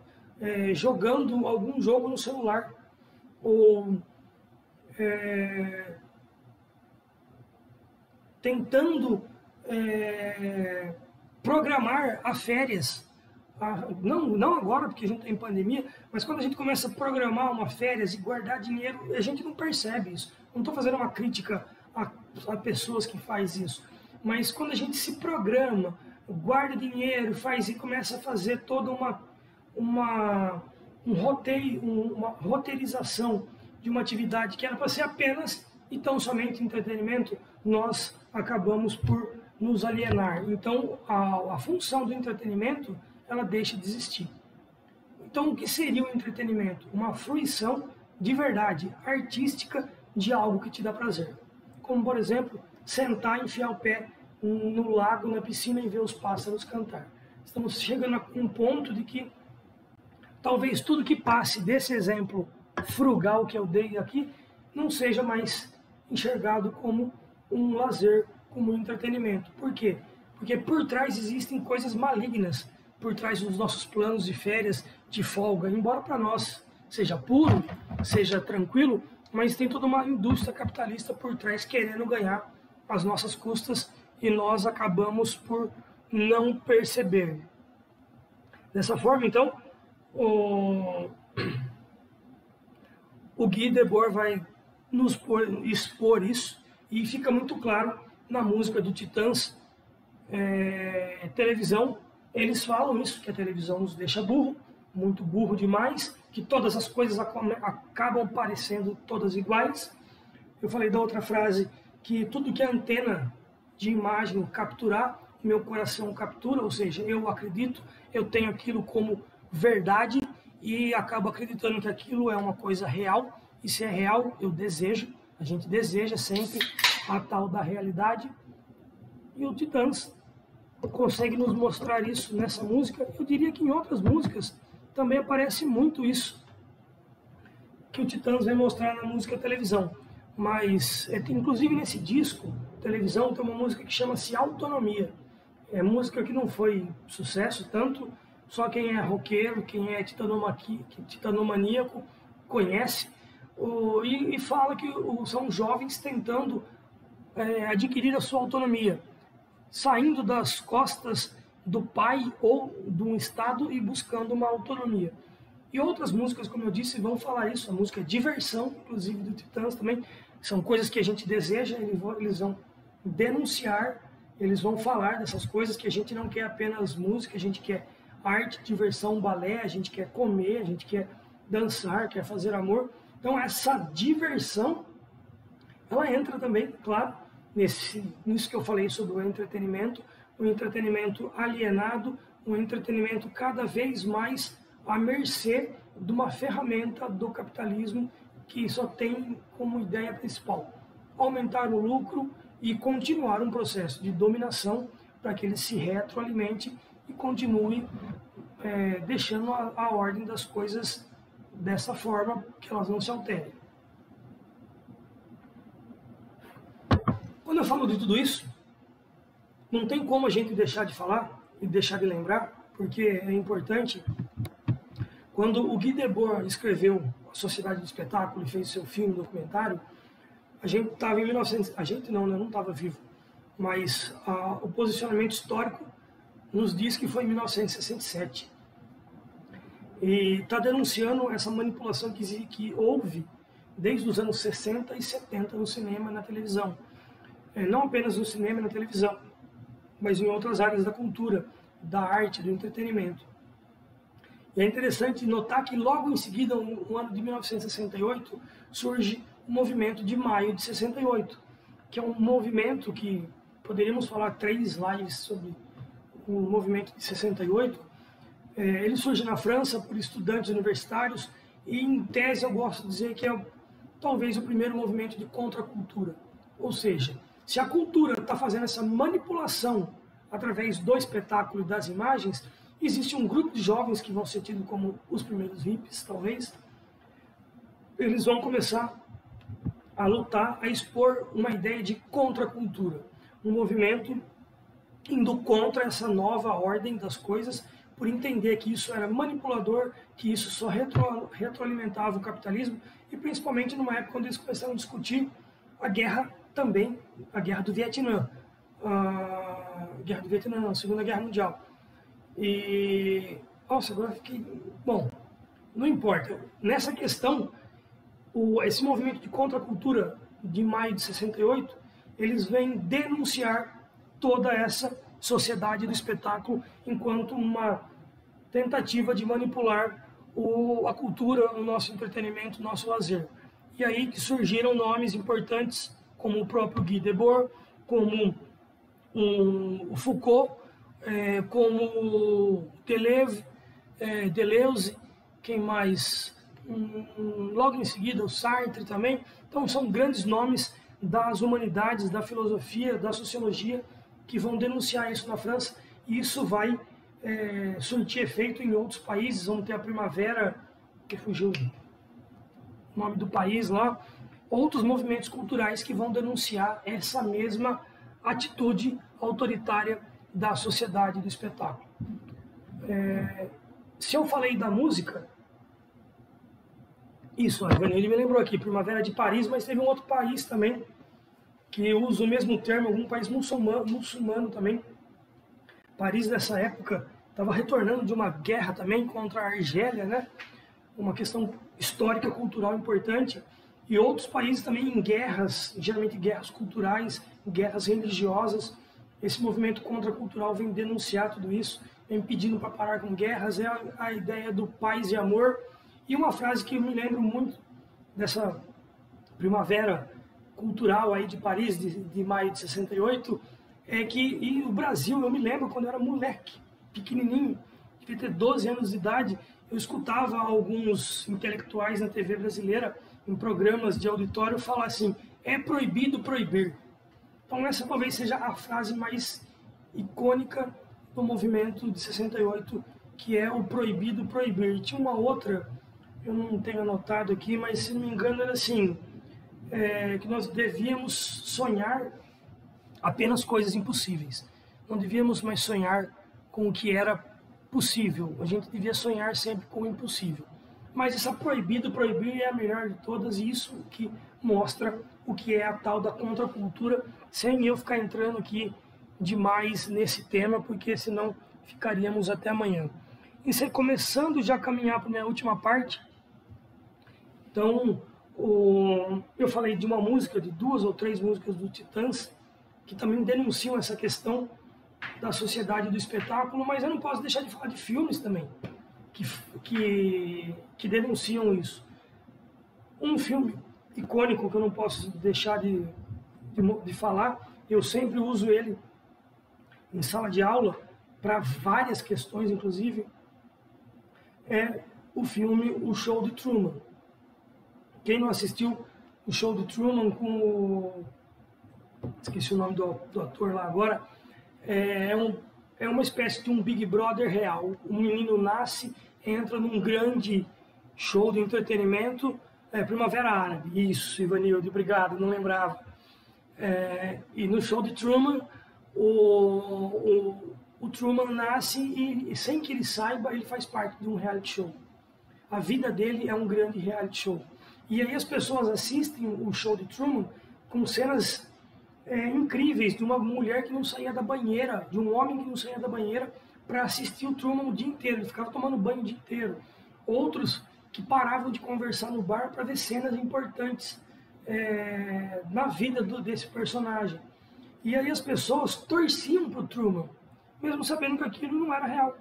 Jogando algum jogo no celular, ou tentando programar a férias. Não agora, porque a gente está em pandemia, mas quando a gente começa a programar uma férias e guardar dinheiro, a gente não percebe isso. Não estou fazendo uma crítica a pessoas que fazem isso, mas quando a gente se programa, guarda dinheiro, faz e começa a fazer toda uma roteirização de uma atividade que era para ser apenas e tão somente entretenimento, nós acabamos por nos alienar. Então, a função do entretenimento, ela deixa de existir. Então, o que seria o entretenimento? Uma fruição de verdade artística de algo que te dá prazer. Como, por exemplo, sentar e enfiar o pé no lago, na piscina e ver os pássaros cantar. Estamos chegando a um ponto de que talvez tudo que passe desse exemplo frugal que eu dei aqui não seja mais enxergado como um lazer, como um entretenimento. Por quê? Porque por trás existem coisas malignas, por trás dos nossos planos de férias, de folga. Embora para nós seja puro, seja tranquilo, mas tem toda uma indústria capitalista por trás querendo ganhar às nossas custas e nós acabamos por não perceber. Dessa forma, então, o Guy Debord vai nos expor isso e fica muito claro na música do Titãs. Televisão, eles falam isso, que a televisão nos deixa burro, muito burro demais, que todas as coisas acabam parecendo todas iguais. Eu falei da outra frase, que tudo que a antena de imagem capturar, meu coração captura, ou seja, eu acredito, eu tenho aquilo como verdade e acabo acreditando que aquilo é uma coisa real, e se é real, eu desejo, a gente deseja sempre a tal da realidade, e o Titãs consegue nos mostrar isso nessa música. Eu diria que em outras músicas também aparece muito isso, que o Titãs vai mostrar na música Televisão. Mas, inclusive nesse disco, Televisão, tem uma música que chama-se Autonomia. É música que não foi sucesso tanto, só quem é roqueiro, quem é titanomaníaco conhece, e fala que são jovens tentando adquirir a sua autonomia, saindo das costas do pai ou de um estado e buscando uma autonomia. E outras músicas, como eu disse, vão falar isso. A música Diversão, inclusive do Titãs também, são coisas que a gente deseja, eles vão denunciar, eles vão falar dessas coisas, que a gente não quer apenas música, a gente quer arte, diversão, balé, a gente quer comer, a gente quer dançar, quer fazer amor. Então essa diversão, ela entra também, claro, nisso que eu falei sobre o entretenimento alienado, um entretenimento cada vez mais à mercê de uma ferramenta do capitalismo que só tem como ideia principal aumentar o lucro e continuar um processo de dominação para que ele se retroalimente e continue deixando a ordem das coisas dessa forma, que elas não se alterem. Quando eu falo de tudo isso, não tem como a gente deixar de falar e deixar de lembrar, porque é importante. Quando o Guy Debord escreveu A Sociedade do Espetáculo e fez seu filme documentário, a gente estava em 1900... A gente não, eu não estava vivo, mas o posicionamento histórico nos diz que foi em 1967. E está denunciando essa manipulação que houve desde os anos 60 e 70 no cinema e na televisão. Não apenas no cinema e na televisão, mas em outras áreas da cultura, da arte, do entretenimento. E é interessante notar que logo em seguida, no ano de 1968, surge o movimento de maio de 68, que é um movimento que poderíamos falar 3 lives sobre o movimento de 68. Ele surge na França por estudantes universitários e, em tese, eu gosto de dizer que é talvez o primeiro movimento de contracultura. Ou seja, se a cultura está fazendo essa manipulação através do espetáculo e das imagens, existe um grupo de jovens que vão ser tidos como os primeiros hippies, talvez. Eles vão começar a lutar, a expor uma ideia de contracultura, um movimento indo contra essa nova ordem das coisas, por entender que isso era manipulador, que isso só retroalimentava o capitalismo, e principalmente numa época quando eles começaram a discutir a guerra também, a guerra do Vietnã, a Segunda Guerra Mundial. E, nossa, agora fiquei... Bom, não importa. Nessa questão, esse movimento de contracultura de maio de 68, eles vêm denunciar toda essa sociedade do espetáculo enquanto uma tentativa de manipular a cultura, o nosso entretenimento, o nosso lazer. E aí que surgiram nomes importantes como o próprio Guy Debord, como o Foucault, como o Deleuze, quem mais? Logo em seguida o Sartre também. Então são grandes nomes das humanidades, da filosofia, da sociologia, que vão denunciar isso na França, e isso vai surtir efeito em outros países. Vamos ter a Primavera, que fugiu o nome do país lá, outros movimentos culturais que vão denunciar essa mesma atitude autoritária da sociedade do espetáculo. Se eu falei da música, Isso, a Ivanilde me lembrou aqui, Primavera de Paris, mas teve um outro país também que usa o mesmo termo, algum país muçulmano também. Paris, nessa época, estava retornando de uma guerra também contra a Argélia, né? Uma questão histórica, cultural importante. E outros países também em guerras, geralmente guerras culturais, guerras religiosas. Esse movimento contracultural vem denunciar tudo isso, vem pedindo para parar com guerras, é a ideia do paz e amor. E uma frase que eu me lembro muito dessa primavera cultural aí de Paris, de maio de 68, é que e o Brasil, eu me lembro quando eu era moleque, pequenininho, devia ter 12 anos de idade, eu escutava alguns intelectuais na TV brasileira, em programas de auditório, falar assim, é proibido proibir. Então essa talvez seja a frase mais icônica do movimento de 68, que é o proibido proibir. E tinha uma outra, eu não tenho anotado aqui, mas se não me engano era assim, que nós devíamos sonhar apenas coisas impossíveis. Não devíamos mais sonhar com o que era possível. A gente devia sonhar sempre com o impossível. Mas essa proibido proibir é a melhor de todas, e isso que mostra o que é a tal da contracultura, sem eu ficar entrando aqui demais nesse tema, porque senão ficaríamos até amanhã. E começando já a caminhar para a minha última parte, então eu falei de uma música, de 2 ou 3 músicas do Titãs, que também denunciam essa questão da sociedade do espetáculo, mas eu não posso deixar de falar de filmes também, que denunciam isso. Um filme icônico que eu não posso deixar de falar, eu sempre uso ele em sala de aula, para várias questões, inclusive, é o filme O Show de Truman. Quem não assistiu o Show de Truman com esqueci o nome do ator lá agora, é uma espécie de um Big Brother real. Um menino nasce, entra num grande show de entretenimento, Primavera Árabe, isso, Ivanilde, obrigado, não lembrava. E no Show de Truman, o Truman nasce e sem que ele saiba, ele faz parte de um reality show. A vida dele é um grande reality show. E aí as pessoas assistem o Show de Truman com cenas incríveis de uma mulher que não saía da banheira, de um homem que não saía da banheira para assistir o Truman o dia inteiro, ele ficava tomando banho o dia inteiro. Outros que paravam de conversar no bar para ver cenas importantes na vida desse personagem. E aí as pessoas torciam para o Truman, mesmo sabendo que aquilo não era real.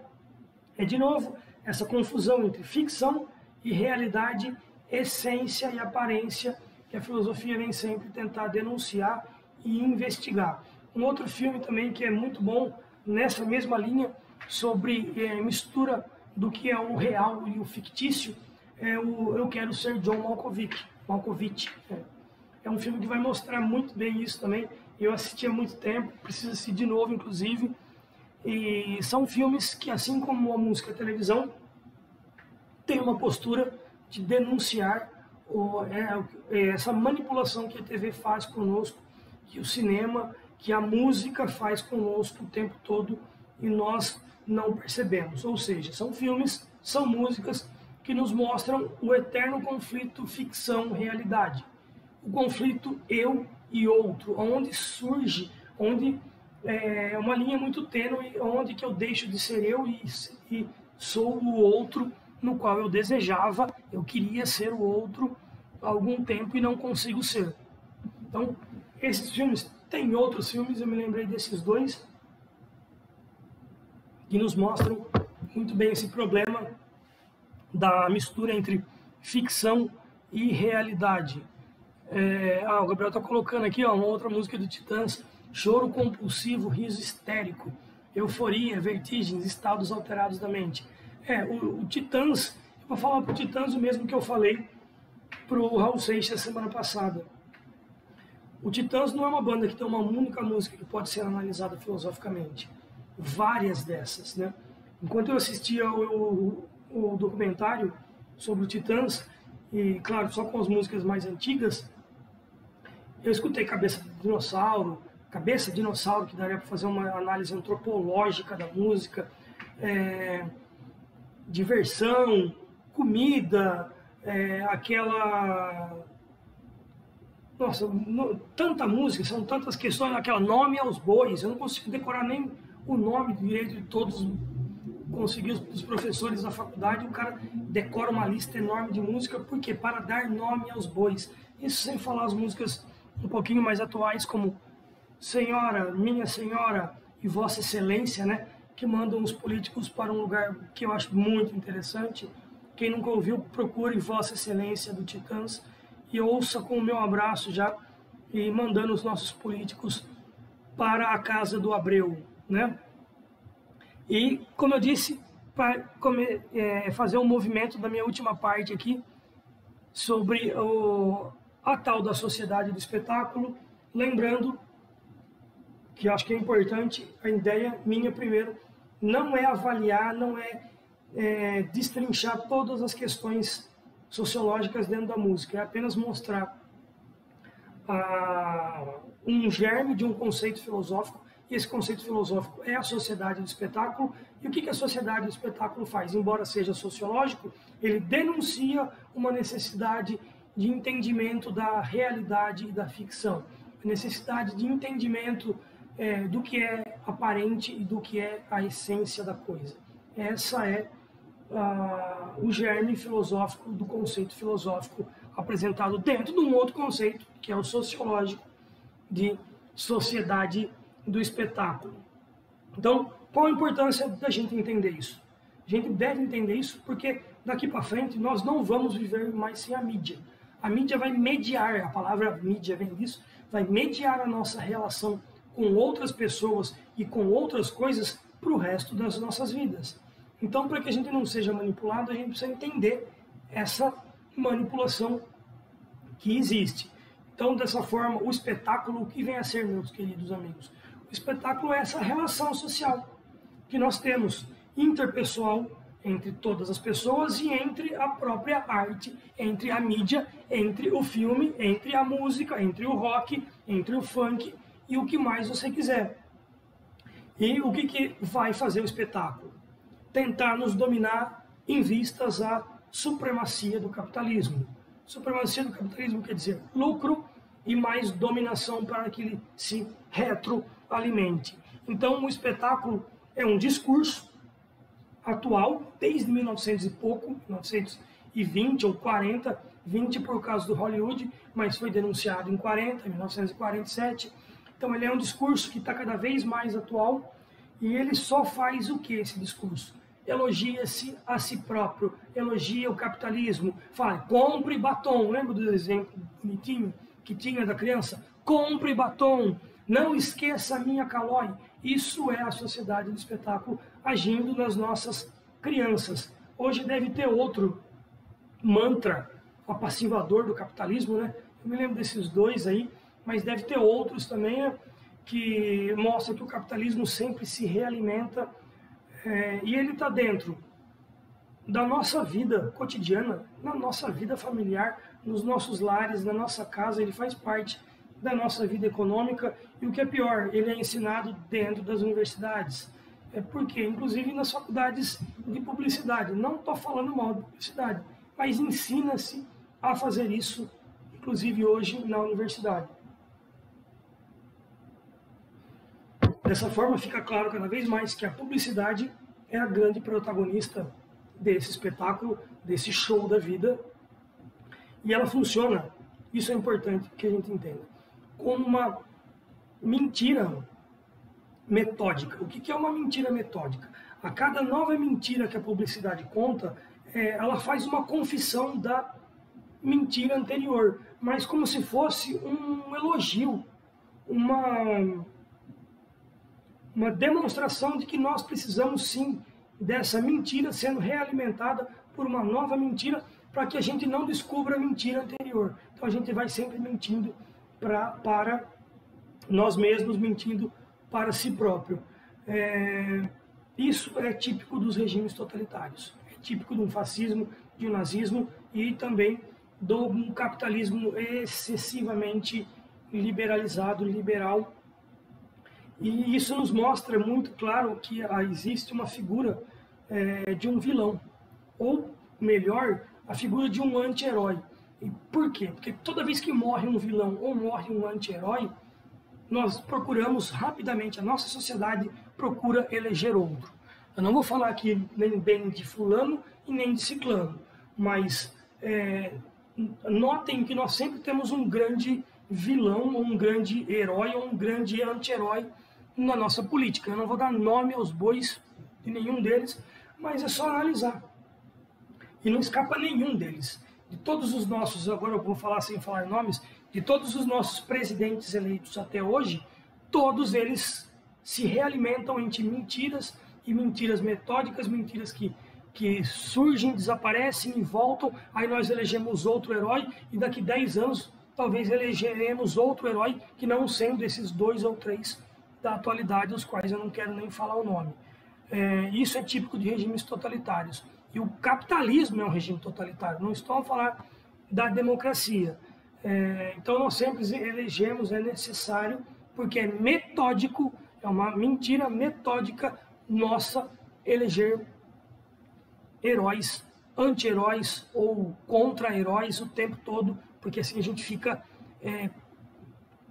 É de novo essa confusão entre ficção e realidade, essência e aparência, que a filosofia vem sempre tentar denunciar e investigar. Um outro filme também que é muito bom, nessa mesma linha, sobre mistura do que é o real e o fictício, é o Eu Quero Ser John Malkovich. É um filme que vai mostrar muito bem isso também. Eu assisti há muito tempo, preciso assistir de novo, inclusive. E são filmes que, assim como a música e a televisão, tem uma postura de denunciar essa manipulação que a TV faz conosco, que o cinema, que a música faz conosco o tempo todo e nós não percebemos. Ou seja, são filmes, são músicas que nos mostram o eterno conflito ficção-realidade. O conflito eu e outro, onde surge, onde é uma linha muito tênue, onde que eu deixo de ser eu e sou o outro, no qual eu desejava, eu queria ser o outro há algum tempo e não consigo ser. Então, esses filmes, tem outros filmes, eu me lembrei desses dois, que nos mostram muito bem esse problema da mistura entre ficção e realidade. O Gabriel está colocando aqui uma outra música do Titãs, choro compulsivo, riso histérico, euforia, vertigens, estados alterados da mente. O Titãs, eu vou falar para o Titãs o mesmo que eu falei para o Raul Seixas semana passada. O Titãs não é uma banda que tem uma única música que pode ser analisada filosoficamente. Várias dessas, né? Enquanto eu assistia o documentário sobre o Titãs, e claro, só com as músicas mais antigas, eu escutei Cabeça de Dinossauro, que daria para fazer uma análise antropológica da música, diversão, comida, aquela... Nossa, tanta música, são tantas questões, aquela Nome aos Bois, eu não consigo decorar nem o nome direito de todos, consegui os professores da faculdade, o cara decora uma lista enorme de música, porque para dar nome aos bois. Isso sem falar as músicas um pouquinho mais atuais, como Senhora, Minha Senhora e Vossa Excelência, né? Que mandam os políticos para um lugar que eu acho muito interessante. Quem nunca ouviu, procure Vossa Excelência do Titãs e ouça com o meu abraço já, e mandando os nossos políticos para a casa do Abreu, né? E, como eu disse, para fazer um movimento da minha última parte aqui sobre a tal da sociedade do espetáculo, lembrando que eu acho que é importante, a ideia minha primeiro, não é avaliar, não é destrinchar todas as questões sociológicas dentro da música, é apenas mostrar um germe de um conceito filosófico, e esse conceito filosófico é a sociedade do espetáculo. E o que a sociedade do espetáculo faz? Embora seja sociológico, ele denuncia uma necessidade de entendimento da realidade e da ficção, a necessidade de entendimento do que é aparente e do que é a essência da coisa. Essa é o germe filosófico do conceito filosófico apresentado dentro de um outro conceito, que é o sociológico de sociedade do espetáculo. Então, qual a importância da gente entender isso? A gente deve entender isso porque daqui para frente nós não vamos viver mais sem a mídia. A mídia vai mediar, a palavra mídia vem disso, vai mediar a nossa relação com outras pessoas e com outras coisas para o resto das nossas vidas. Então, para que a gente não seja manipulado, a gente precisa entender essa manipulação que existe. Então, dessa forma, o espetáculo, o que vem a ser, meus queridos amigos? O espetáculo é essa relação social que nós temos, interpessoal, entre todas as pessoas e entre a própria arte, entre a mídia, entre o filme, entre a música, entre o rock, entre o funk e o que mais você quiser. E o que vai fazer o espetáculo? Tentar nos dominar em vistas à supremacia do capitalismo. Supremacia do capitalismo quer dizer lucro e mais dominação para que ele se retroalimente. Então, o espetáculo é um discurso atual, desde 1900 e pouco, 1920 ou 40, 20 por causa do Hollywood, mas foi denunciado em 40, 1947. Então, ele é um discurso que está cada vez mais atual e ele só faz o que esse discurso? Elogia-se a si próprio, elogia o capitalismo, fala, compre batom, lembra do exemplo bonitinho que tinha da criança? Compre batom, não esqueça a minha calói. Isso é a sociedade do espetáculo agindo nas nossas crianças. Hoje deve ter outro mantra apassivador do capitalismo, né? Eu me lembro desses dois aí, mas deve ter outros também, né? Que mostra que o capitalismo sempre se realimenta e ele está dentro da nossa vida cotidiana, na nossa vida familiar, nos nossos lares, na nossa casa, ele faz parte da nossa vida econômica e o que é pior, ele é ensinado dentro das universidades. Porque, inclusive nas faculdades de publicidade, não estou falando mal de publicidade, mas ensina-se a fazer isso, inclusive hoje na universidade. Dessa forma, fica claro cada vez mais que a publicidade é a grande protagonista desse espetáculo, desse show da vida. E ela funciona, isso é importante que a gente entenda, como uma mentira metódica. O que é uma mentira metódica? A cada nova mentira que a publicidade conta, ela faz uma confissão da mentira anterior, mas como se fosse um elogio, uma demonstração de que nós precisamos sim dessa mentira sendo realimentada por uma nova mentira para que a gente não descubra a mentira anterior. Então a gente vai sempre mentindo para nós mesmos, mentindo para si próprio. Isso é típico dos regimes totalitários, é típico de um fascismo, de um nazismo e também do capitalismo excessivamente liberalizado, liberal. E isso nos mostra muito claro que existe uma figura de um vilão, ou melhor, a figura de um anti-herói. E por quê? Porque toda vez que morre um vilão ou morre um anti-herói, nós procuramos rapidamente, a nossa sociedade procura eleger outro. Eu não vou falar aqui nem bem de fulano e nem de ciclano, mas notem que nós sempre temos um grande vilão, ou um grande herói, ou um grande anti-herói na nossa política. Eu não vou dar nome aos bois de nenhum deles, mas é só analisar. E não escapa nenhum deles. De todos os nossos, agora eu vou falar sem falar nomes, de todos os nossos presidentes eleitos até hoje, todos eles se realimentam entre mentiras e mentiras metódicas, mentiras que surgem, desaparecem e voltam, aí nós elegemos outro herói e daqui 10 anos talvez elegeremos outro herói que não sendo esses 2 ou 3 da atualidade, os quais eu não quero nem falar o nome. Isso é típico de regimes totalitários. E o capitalismo é um regime totalitário, não estou a falar da democracia. Então nós sempre elegemos, é necessário, porque é metódico, é uma mentira metódica nossa eleger heróis, anti-heróis ou contra-heróis o tempo todo, porque assim a gente fica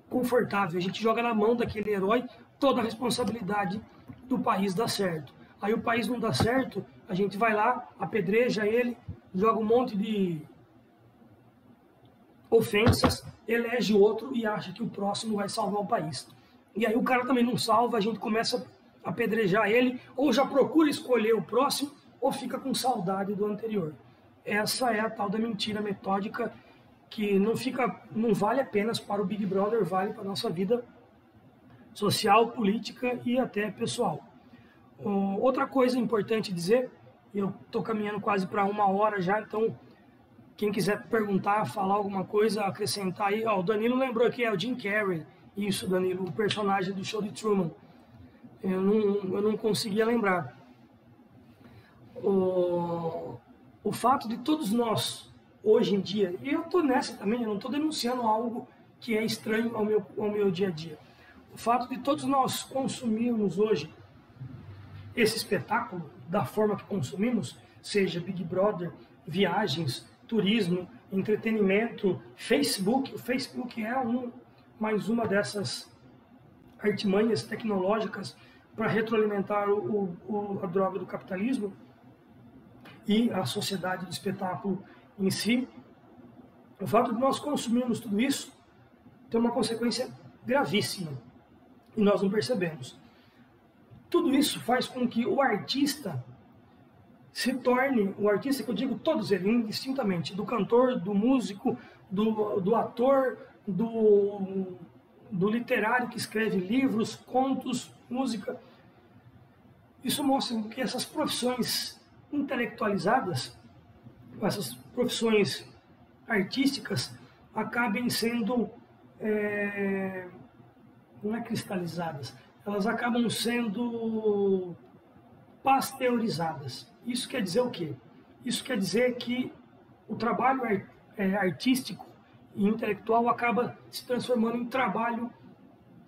confortável, a gente joga na mão daquele herói toda a responsabilidade do país dar certo. Aí o país não dá certo, a gente vai lá, apedreja ele, joga um monte de ofensas, elege outro e acha que o próximo vai salvar o país. E aí o cara também não salva, a gente começa a apedrejar ele, ou já procura escolher o próximo, ou fica com saudade do anterior. Essa é a tal da mentira metódica que não vale apenas para o Big Brother, vale para a nossa vida social, política e até pessoal. Outra coisa importante dizer, eu estou caminhando quase para 1 hora já, então quem quiser perguntar, falar alguma coisa, acrescentar aí, o Danilo lembrou aqui, é o Jim Carrey, isso Danilo, o personagem do Show de Truman, eu não conseguia lembrar. O fato de todos nós, hoje em dia, e eu estou nessa também, eu não estou denunciando algo que é estranho ao meu dia a dia, o fato de todos nós consumirmos hoje esse espetáculo, da forma que consumimos, seja Big Brother, viagens, turismo, entretenimento, Facebook. O Facebook é mais uma dessas artimanhas tecnológicas para retroalimentar a droga do capitalismo e a sociedade do espetáculo em si. O fato de nós consumirmos tudo isso tem uma consequência gravíssima e nós não percebemos. Tudo isso faz com que o artista se torne, o artista que eu digo todos eles, indistintamente, do cantor, do músico, do ator, do literário que escreve livros, contos, música. Isso mostra que essas profissões intelectualizadas, essas profissões artísticas, acabem sendo, não é cristalizadas, elas acabam sendo pasteurizadas. Isso quer dizer o quê? Isso quer dizer que o trabalho artístico e intelectual acaba se transformando em trabalho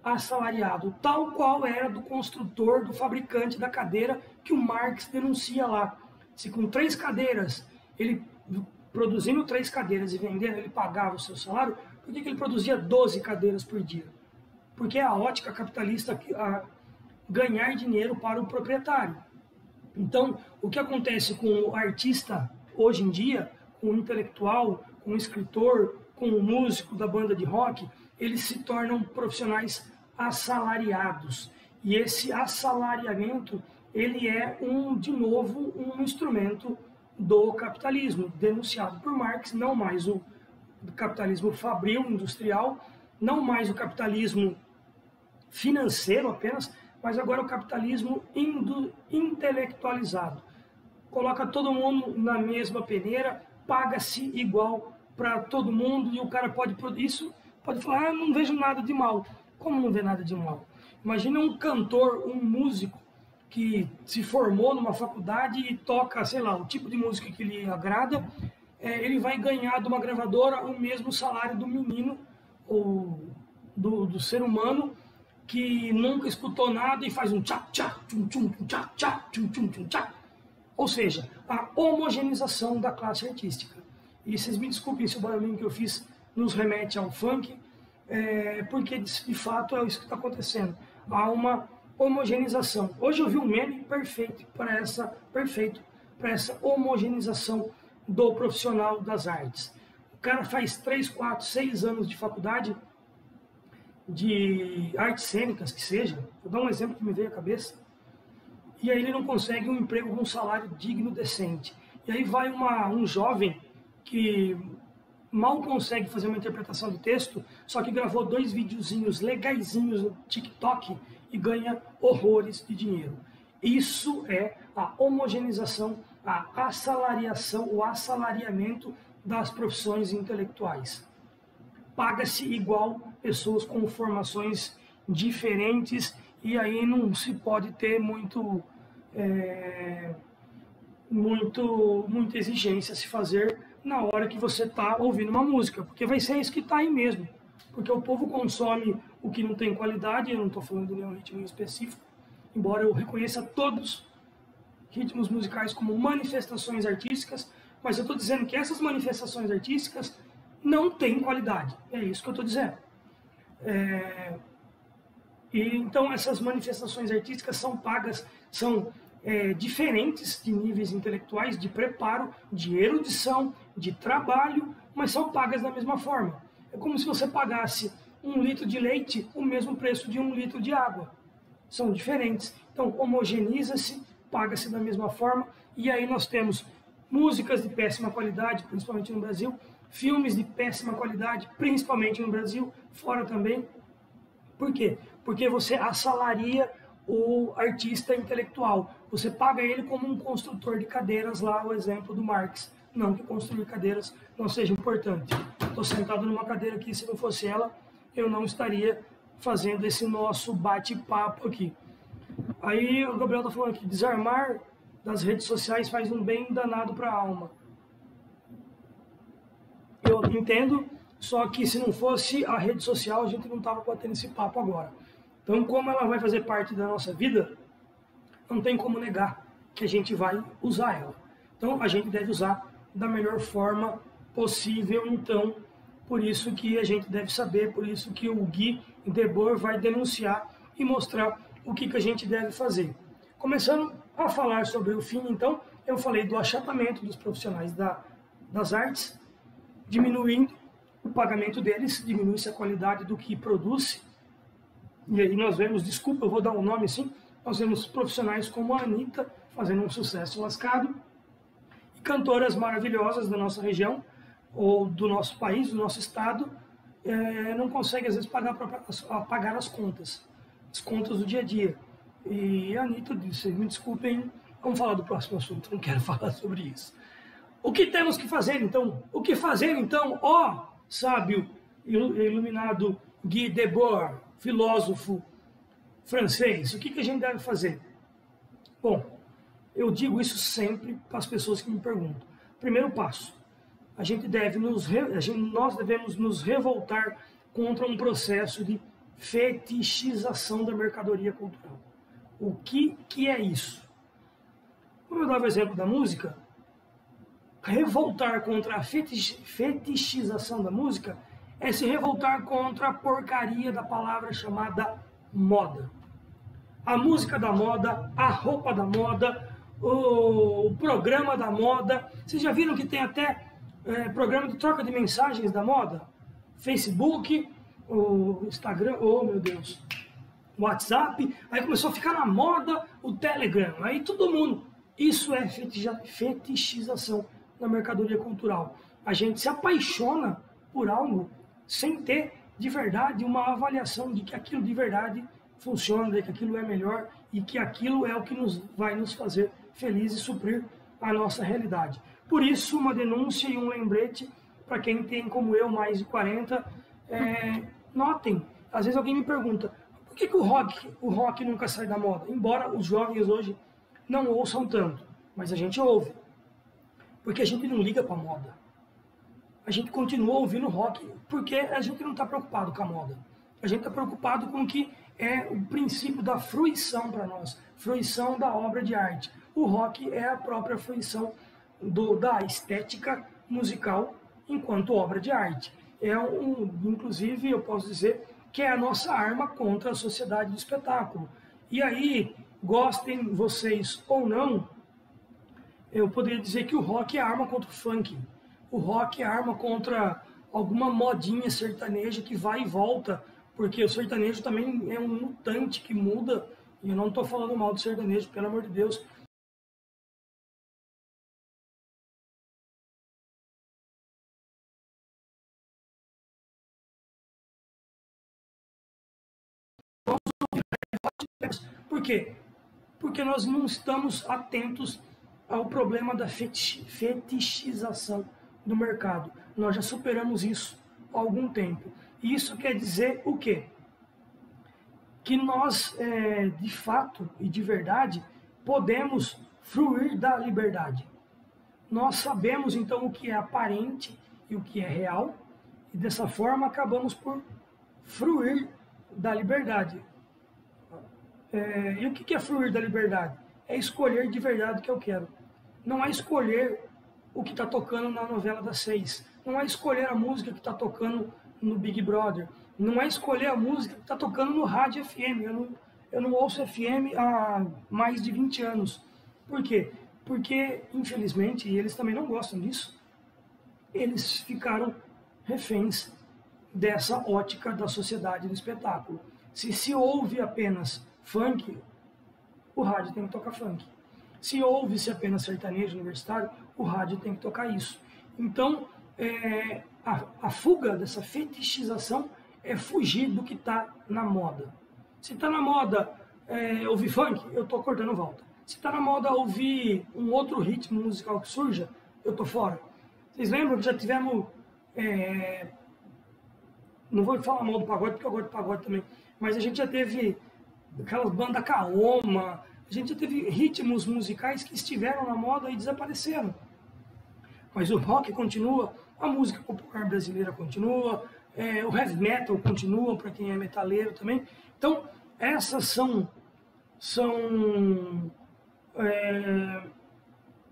assalariado, tal qual era do construtor, do fabricante da cadeira que o Marx denuncia lá. Se com 3 cadeiras, ele produzindo 3 cadeiras e vendendo, ele pagava o seu salário, por que ele produzia 12 cadeiras por dia? Porque é a ótica capitalista a ganhar dinheiro para o proprietário. Então, o que acontece com o artista hoje em dia, com o intelectual, com o escritor, com o músico da banda de rock, eles se tornam profissionais assalariados. E esse assalariamento, ele é, de novo, um instrumento do capitalismo, denunciado por Marx, não mais o capitalismo fabril, industrial, não mais o capitalismo financeiro apenas, mas agora o capitalismo intelectualizado. Coloca todo mundo na mesma peneira, paga-se igual para todo mundo e o cara pode falar, não vejo nada de mal. Como não vê nada de mal? Imagina um cantor, um músico que se formou numa faculdade e toca, sei lá, o tipo de música que lhe agrada, ele vai ganhar de uma gravadora o mesmo salário do menino ou do ser humano que nunca escutou nada e faz um tchá-tchá, tchum-tchum, tchá-tchá, tchum-tchum, tchá. Ou seja, a homogeneização da classe artística. E vocês me desculpem se o barulhinho que eu fiz nos remete ao funk, porque de fato é isso que está acontecendo. Há uma homogeneização. Hoje eu vi um meme perfeito para essa homogeneização do profissional das artes. O cara faz 3, 4, 6 anos de faculdade de artes cênicas, que seja, vou dar um exemplo que me veio à cabeça, e aí ele não consegue um emprego com um salário digno, decente. E aí vai um jovem que mal consegue fazer uma interpretação do texto, só que gravou 2 videozinhos legaisinhos no TikTok e ganha horrores de dinheiro. Isso é a homogeneização, a assalariação, o assalariamento das profissões intelectuais. Paga-se igual pessoas com formações diferentes e aí não se pode ter muita exigência a se fazer na hora que você está ouvindo uma música, porque vai ser isso que está aí mesmo. Porque o povo consome o que não tem qualidade, eu não estou falando de nenhum ritmo específico, embora eu reconheça todos ritmos musicais como manifestações artísticas, mas eu estou dizendo que essas manifestações artísticas não têm qualidade. É isso que eu estou dizendo. E então essas manifestações artísticas são pagas, são diferentes de níveis intelectuais, de preparo, de erudição, de trabalho, mas são pagas da mesma forma. É como se você pagasse 1 litro de leite o mesmo preço de 1 litro de água. São diferentes. Então homogeneiza-se, paga-se da mesma forma, e aí nós temos músicas de péssima qualidade, principalmente no Brasil, filmes de péssima qualidade, principalmente no Brasil, fora também. Por quê? Porque você assalaria o artista intelectual. Você paga ele como um construtor de cadeiras, lá o exemplo do Marx. Não que construir cadeiras não seja importante. Estou sentado numa cadeira aqui, se não fosse ela, eu não estaria fazendo esse nosso bate-papo aqui. Aí o Gabriel está falando aqui, desarmar das redes sociais faz um bem danado para a alma. Eu entendo, só que se não fosse a rede social, a gente não estava batendo esse papo agora. Então, como ela vai fazer parte da nossa vida, não tem como negar que a gente vai usar ela. Então, a gente deve usar da melhor forma possível, então, por isso que a gente deve saber, por isso que o Guy Debord vai denunciar e mostrar o que a gente deve fazer. Começando a falar sobre o fim, então, eu falei do achatamento dos profissionais das artes, diminuindo o pagamento deles, diminui-se a qualidade do que produz. E aí nós vemos, desculpa, eu vou dar um nome assim, nós vemos profissionais como a Anitta fazendo um sucesso lascado, e cantoras maravilhosas da nossa região, ou do nosso país, do nosso estado, não conseguem às vezes pagar as contas do dia a dia. E a Anitta disse, me desculpem, vamos falar do próximo assunto, não quero falar sobre isso. O que temos que fazer então? O que fazer então, ó sábio iluminado Guy Debord, filósofo francês, o que a gente deve fazer? Bom, eu digo isso sempre para as pessoas que me perguntam. Primeiro passo, nós devemos nos revoltar contra um processo de fetichização da mercadoria cultural. O que é isso? Como eu dava o exemplo da música, revoltar contra a fetichização da música é se revoltar contra a porcaria da palavra chamada moda. A música da moda, a roupa da moda, o programa da moda. Vocês já viram que tem até programa de troca de mensagens da moda? Facebook, o Instagram, oh meu Deus, o WhatsApp. Aí começou a ficar na moda o Telegram. Aí todo mundo. Isso é fetichização da mercadoria cultural. A gente se apaixona por algo sem ter de verdade uma avaliação de que aquilo de verdade funciona, de que aquilo é melhor e que aquilo é o que vai nos fazer felizes e suprir a nossa realidade. Por isso, uma denúncia e um lembrete para quem tem, como eu, mais de 40, notem, às vezes alguém me pergunta, por que o rock nunca sai da moda? Embora os jovens hoje não ouçam tanto, mas a gente ouve. Porque a gente não liga para a moda. A gente continua ouvindo rock porque a gente não está preocupado com a moda. A gente está preocupado com o que é o princípio da fruição para nós, fruição da obra de arte. O rock é a própria fruição da estética musical enquanto obra de arte. Inclusive, eu posso dizer que é a nossa arma contra a sociedade do espetáculo. E aí, gostem vocês ou não, eu poderia dizer que o rock é arma contra o funk. O rock é arma contra alguma modinha sertaneja que vai e volta, porque o sertanejo também é um mutante que muda, e eu não estou falando mal do sertanejo, pelo amor de Deus. Por quê? Porque nós não estamos atentos ao problema da fetichização do mercado. Nós já superamos isso há algum tempo. E isso quer dizer o quê? Que nós, de fato e de verdade, podemos fruir da liberdade. Nós sabemos, então, o que é aparente e o que é real, e dessa forma acabamos por fruir da liberdade. E o que é fruir da liberdade? É escolher de verdade o que eu quero. Não é escolher o que está tocando na novela das 6. Não é escolher a música que está tocando no Big Brother. Não é escolher a música que está tocando no rádio FM. Eu não ouço FM há mais de 20 anos. Por quê? Porque, infelizmente, e eles também não gostam disso, eles ficaram reféns dessa ótica da sociedade do espetáculo. Se ouve apenas funk, o rádio tem que tocar funk. Se ouve-se apenas sertanejo universitário, o rádio tem que tocar isso. Então, a fuga dessa fetichização é fugir do que está na moda. Se está na moda ouvir funk, eu estou cortando volta. Se está na moda ouvir um outro ritmo musical que surja, eu estou fora. Vocês lembram que já tivemos... não vou falar mal do pagode, porque eu gosto do pagode também, mas a gente já teve aquelas bandas caoma, a gente já teve ritmos musicais que estiveram na moda e desapareceram. Mas o rock continua, a música popular brasileira continua, o heavy metal continua, para quem é metaleiro também. Então, essas são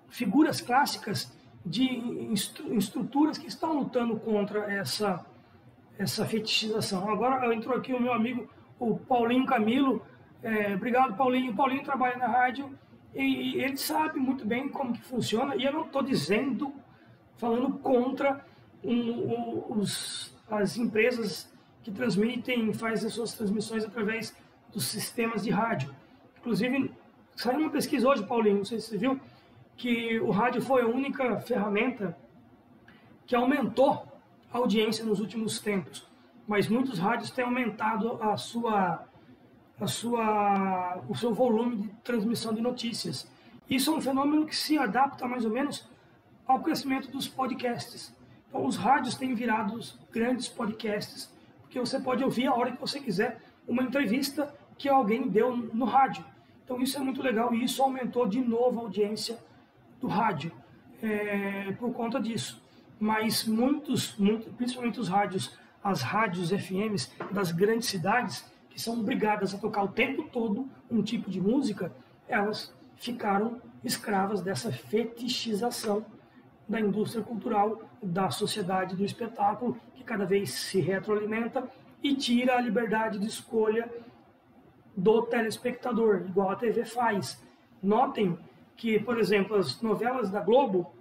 figuras clássicas de estruturas que estão lutando contra essa fetichização. Agora entrou aqui o meu amigo, o Paulinho Camilo. Obrigado, Paulinho. O Paulinho trabalha na rádio e ele sabe muito bem como que funciona. E eu não estou falando contra as empresas que transmitem, fazem as suas transmissões através dos sistemas de rádio. Inclusive, saiu uma pesquisa hoje, Paulinho, não sei se você viu, que o rádio foi a única ferramenta que aumentou a audiência nos últimos tempos. Mas muitos rádios têm aumentado o seu volume de transmissão de notícias. Isso é um fenômeno que se adapta mais ou menos ao crescimento dos podcasts. Então, os rádios têm virado os grandes podcasts, porque você pode ouvir a hora que você quiser uma entrevista que alguém deu no rádio. Então, isso é muito legal e isso aumentou de novo a audiência do rádio por conta disso. Mas principalmente as rádios FMs das grandes cidades, que são obrigadas a tocar o tempo todo um tipo de música, elas ficaram escravas dessa fetichização da indústria cultural, da sociedade do espetáculo, que cada vez se retroalimenta e tira a liberdade de escolha do telespectador, igual a TV faz. Notem que, por exemplo, as novelas da Globo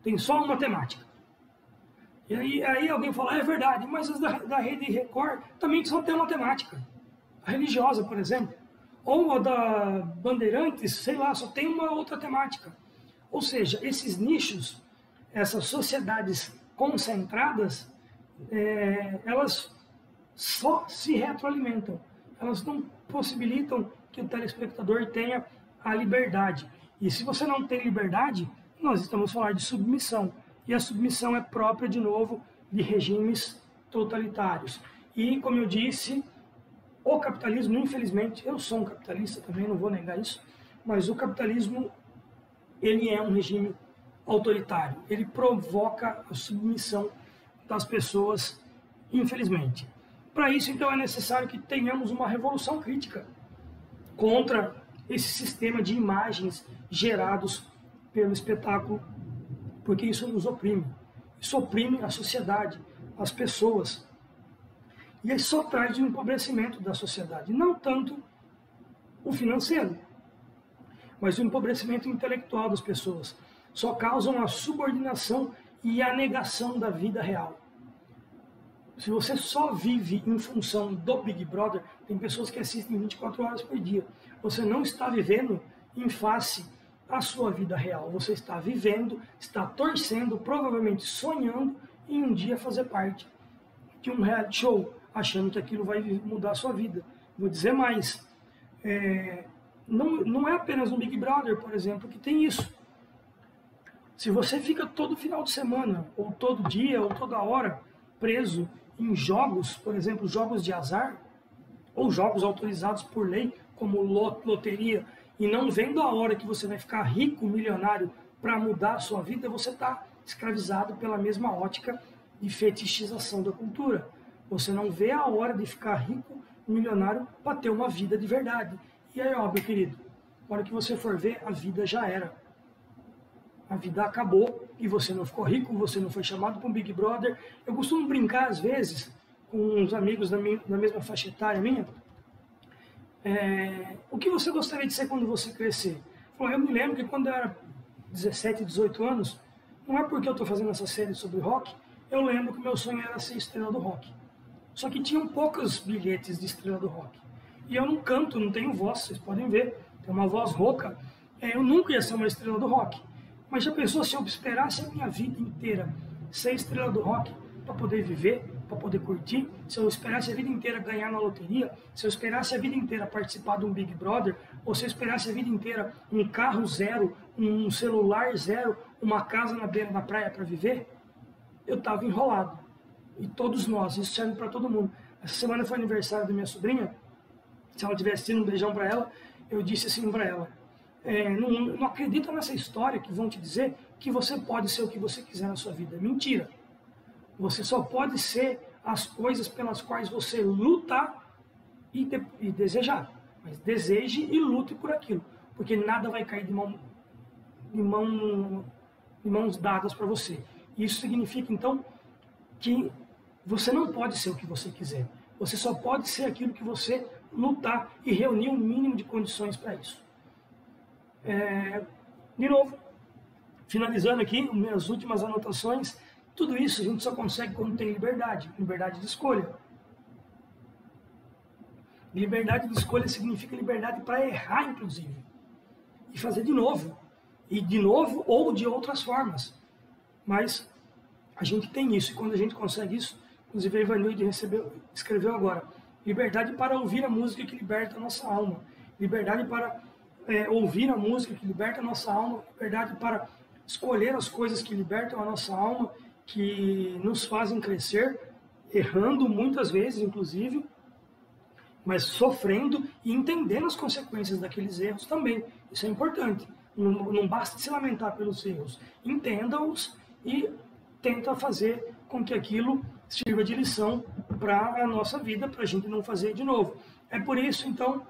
têm só uma temática. E aí alguém fala, é verdade, mas as da Rede Record também só tem uma temática. A religiosa, por exemplo, ou a da Bandeirantes, sei lá, só tem uma outra temática. Ou seja, esses nichos, essas sociedades concentradas, elas só se retroalimentam. Elas não possibilitam que o telespectador tenha a liberdade. E se você não tem liberdade, nós estamos falando de submissão. E a submissão é própria, de novo, de regimes totalitários. E, como eu disse, o capitalismo, infelizmente, eu sou um capitalista também, não vou negar isso, mas o capitalismo, ele é um regime autoritário. Ele provoca a submissão das pessoas, infelizmente. Para isso, então, é necessário que tenhamos uma revolução crítica contra esse sistema de imagens gerados pelo espetáculo, porque isso nos oprime. Isso oprime a sociedade, as pessoas. E isso só traz um empobrecimento da sociedade, não tanto o financeiro, mas o empobrecimento intelectual das pessoas. Só causam a subordinação e a negação da vida real. Se você só vive em função do Big Brother, tem pessoas que assistem 24 horas por dia. Você não está vivendo em face à sua vida real. Você está vivendo, está torcendo, provavelmente sonhando em um dia fazer parte de um reality show, achando que aquilo vai mudar a sua vida. Vou dizer mais. Não é apenas no Big Brother, por exemplo, que tem isso. Se você fica todo final de semana, ou todo dia, ou toda hora, preso em jogos, por exemplo, jogos de azar, ou jogos autorizados por lei, como loteria, e não vendo a hora que você vai ficar rico, milionário, para mudar a sua vida, você está escravizado pela mesma ótica de fetichização da cultura. Você não vê a hora de ficar rico, milionário, para ter uma vida de verdade. E aí, ó, meu querido, na hora que você for ver, a vida já era. A vida acabou e você não ficou rico, você não foi chamado para um Big Brother. Eu costumo brincar, às vezes, com uns amigos da mesma faixa etária minha. O que você gostaria de ser quando você crescer? Eu me lembro que quando eu era 17, 18 anos, não é porque eu estou fazendo essa série sobre rock, eu lembro que meu sonho era ser estrela do rock. Só que tinham poucos bilhetes de estrela do rock. E eu não canto, não tenho voz, vocês podem ver, tenho uma voz rouca. Eu nunca ia ser uma estrela do rock. Mas já pensou se eu esperasse a minha vida inteira ser estrela do rock para poder viver, para poder curtir? Se eu esperasse a vida inteira ganhar na loteria, se eu esperasse a vida inteira participar de um Big Brother, ou se eu esperasse a vida inteira um carro zero, um celular zero, uma casa na beira da praia para viver, eu estava enrolado. E todos nós, isso serve para todo mundo. Essa semana foi aniversário da minha sobrinha, se ela tivesse tido um beijão para ela, eu disse assim para ela, não acredita nessa história que vão te dizer que você pode ser o que você quiser na sua vida. Mentira. Você só pode ser as coisas pelas quais você lutar e desejar. Mas deseje e lute por aquilo. Porque nada vai cair de mãos dadas para você. Isso significa, então, que você não pode ser o que você quiser. Você só pode ser aquilo que você lutar e reunir um mínimo de condições para isso. De novo, finalizando aqui, minhas últimas anotações, tudo isso a gente só consegue quando tem liberdade de escolha. Liberdade de escolha significa liberdade para errar, inclusive, e fazer de novo ou de outras formas. Mas a gente tem isso, e quando a gente consegue isso, inclusive a Ivanilde escreveu agora, liberdade para ouvir a música que liberta a nossa alma, liberdade para ouvir a música que liberta a nossa alma, liberdade para escolher as coisas que libertam a nossa alma, que nos fazem crescer, errando muitas vezes, inclusive, mas sofrendo e entendendo as consequências daqueles erros também. Isso é importante. Não basta se lamentar pelos erros. Entenda-os e tenta fazer com que aquilo sirva de lição para a nossa vida, para a gente não fazer de novo. É por isso, então,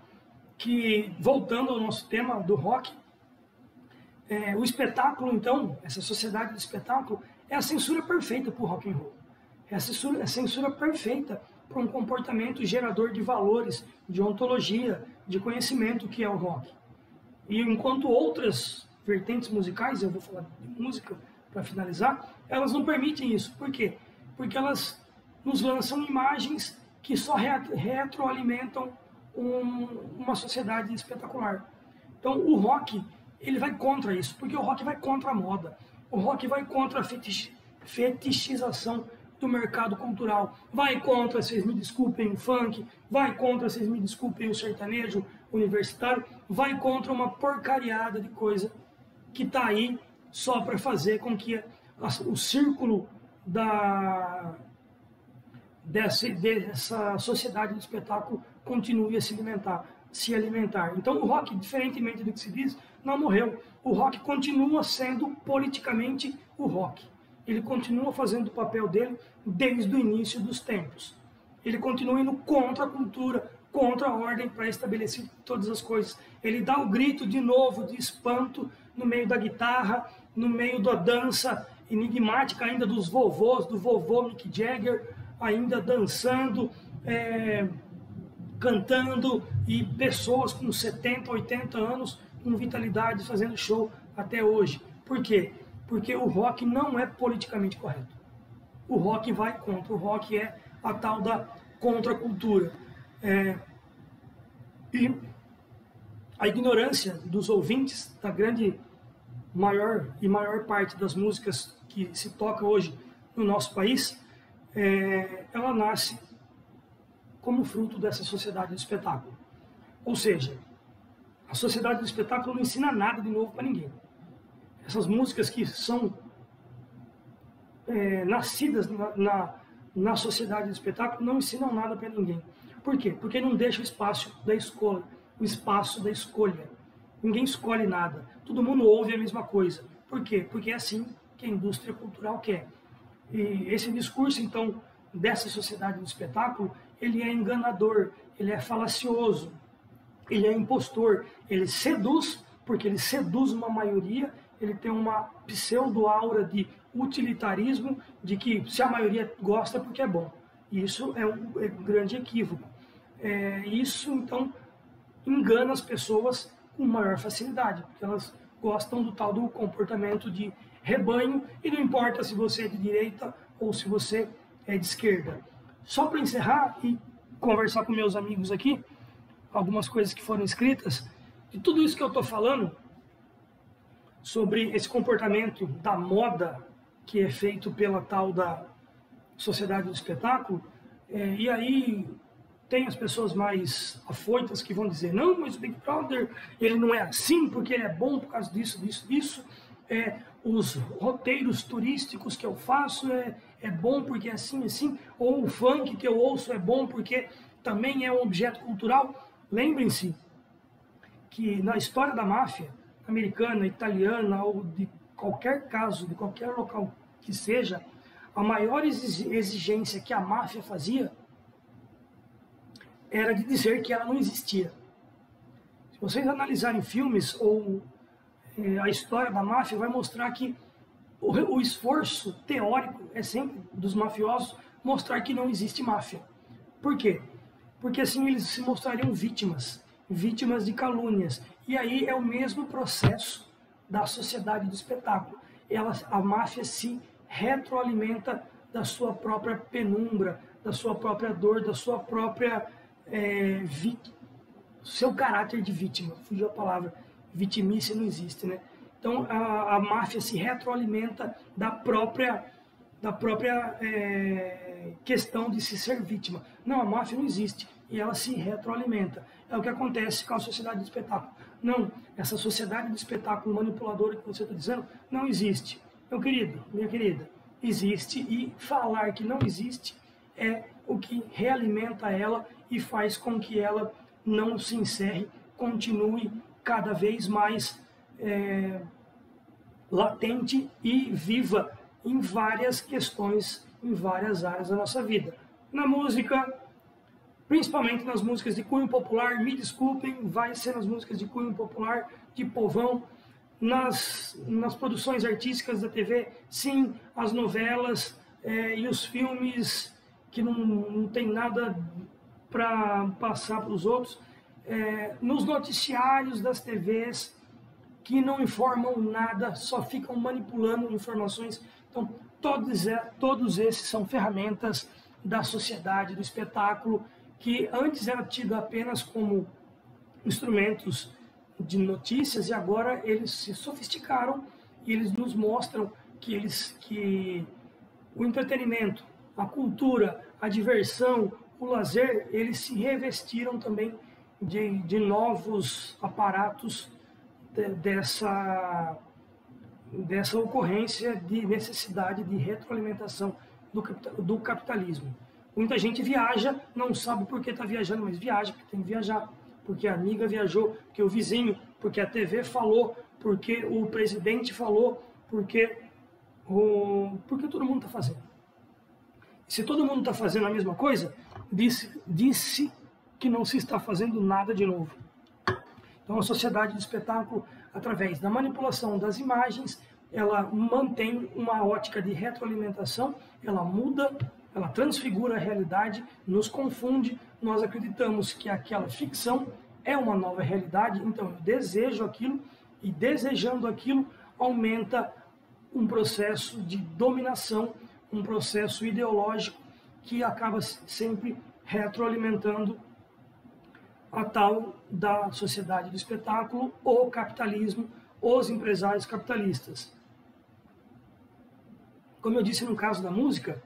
que, voltando ao nosso tema do rock, o espetáculo, então, essa sociedade do espetáculo, é a censura perfeita para o rock and roll. É a censura perfeita para um comportamento gerador de valores, de ontologia, de conhecimento que é o rock. E enquanto outras vertentes musicais, eu vou falar de música para finalizar, elas não permitem isso. Por quê? Porque elas nos lançam imagens que só retroalimentam uma sociedade espetacular. Então o rock, ele vai contra isso, porque o rock vai contra a moda, o rock vai contra a fetichização do mercado cultural, vai contra, vocês me desculpem, o funk, vai contra, vocês me desculpem, o sertanejo universitário, vai contra uma porcariada de coisa que está aí só para fazer com que o círculo dessa sociedade do espetáculo continue a se alimentar. Então o rock, diferentemente do que se diz, não morreu. O rock continua sendo politicamente o rock. Ele continua fazendo o papel dele desde o início dos tempos. Ele continua indo contra a cultura, contra a ordem pré-estabelecida de todas as coisas. Ele dá o grito de novo de espanto no meio da guitarra, no meio da dança, enigmática ainda dos vovôs, do vovô Mick Jagger, ainda dançando, cantando, e pessoas com 70, 80 anos com vitalidade fazendo show até hoje. Por quê? Porque o rock não é politicamente correto. O rock vai contra, o rock é a tal da contracultura. E a ignorância dos ouvintes da maior parte das músicas que se toca hoje no nosso país, ela nasce como fruto dessa sociedade do espetáculo. Ou seja, a sociedade do espetáculo não ensina nada de novo para ninguém. Essas músicas que são nascidas na sociedade do espetáculo não ensinam nada para ninguém. Por quê? Porque não deixa o espaço da escolha. Ninguém escolhe nada. Todo mundo ouve a mesma coisa. Por quê? Porque é assim que a indústria cultural quer. E esse discurso, então, dessa sociedade do espetáculo, ele é enganador, ele é falacioso, ele é impostor, ele seduz, porque ele seduz uma maioria, ele tem uma pseudo-aura de utilitarismo, de que se a maioria gosta é porque é bom. E isso é um grande equívoco. Isso, então, engana as pessoas com maior facilidade, porque elas gostam do tal do comportamento de rebanho, e não importa se você é de direita ou se você é de esquerda. Só para encerrar e conversar com meus amigos aqui, algumas coisas que foram escritas, de tudo isso que eu estou falando, sobre esse comportamento da moda que é feito pela tal da sociedade do espetáculo, e aí tem as pessoas mais afoitas que vão dizer, não, mas o Big Brother, ele não é assim porque ele é bom por causa disso, os roteiros turísticos que eu faço é bom porque é assim, ou o funk que eu ouço é bom porque também é um objeto cultural. Lembrem-se que na história da máfia americana, italiana, ou de qualquer caso, de qualquer local que seja, a maior exigência que a máfia fazia era de dizer que ela não existia. Se vocês analisarem filmes ou a história da máfia, vai mostrar que o esforço teórico é sempre dos mafiosos mostrar que não existe máfia. Por quê? Porque assim eles se mostrariam vítimas de calúnias. E aí é o mesmo processo da sociedade do espetáculo. A máfia se retroalimenta da sua própria penumbra, da sua própria dor, da sua própria seu caráter de vítima. Fugiu a palavra, vitimice não existe, né? Então a máfia se retroalimenta da própria questão de se ser vítima. Não, a máfia não existe e ela se retroalimenta. É o que acontece com a sociedade do espetáculo. Não, essa sociedade do espetáculo manipuladora que você está dizendo não existe. Meu querido, minha querida, existe, e falar que não existe é o que realimenta ela e faz com que ela não se encerre, continue cada vez mais latente e viva em várias questões, em várias áreas da nossa vida. Na música, principalmente nas músicas de cunho popular, me desculpem, vai ser nas músicas de cunho popular, de povão, nas produções artísticas da TV, sim, as novelas e os filmes que não tem nada para passar para os outros, nos noticiários das TVs que não informam nada, só ficam manipulando informações. Então, todos esses são ferramentas da sociedade, do espetáculo, que antes era tido apenas como instrumentos de notícias, e agora eles se sofisticaram e eles nos mostram que o entretenimento, a cultura, a diversão, o lazer, eles se revestiram também de novos aparatos dessa ocorrência de necessidade de retroalimentação do capitalismo. Muita gente viaja, não sabe por que está viajando, mas viaja porque tem que viajar, porque a amiga viajou, porque o vizinho, porque a TV falou, porque o presidente falou, porque todo mundo está fazendo. Se todo mundo está fazendo a mesma coisa, disse que não se está fazendo nada de novo. Então a sociedade do espetáculo, através da manipulação das imagens, ela mantém uma ótica de retroalimentação, ela muda, ela transfigura a realidade, nos confunde, nós acreditamos que aquela ficção é uma nova realidade, então eu desejo aquilo, e desejando aquilo aumenta um processo de dominação, um processo ideológico que acaba sempre retroalimentando a tal da sociedade do espetáculo, o capitalismo, os empresários capitalistas. Como eu disse no caso da música,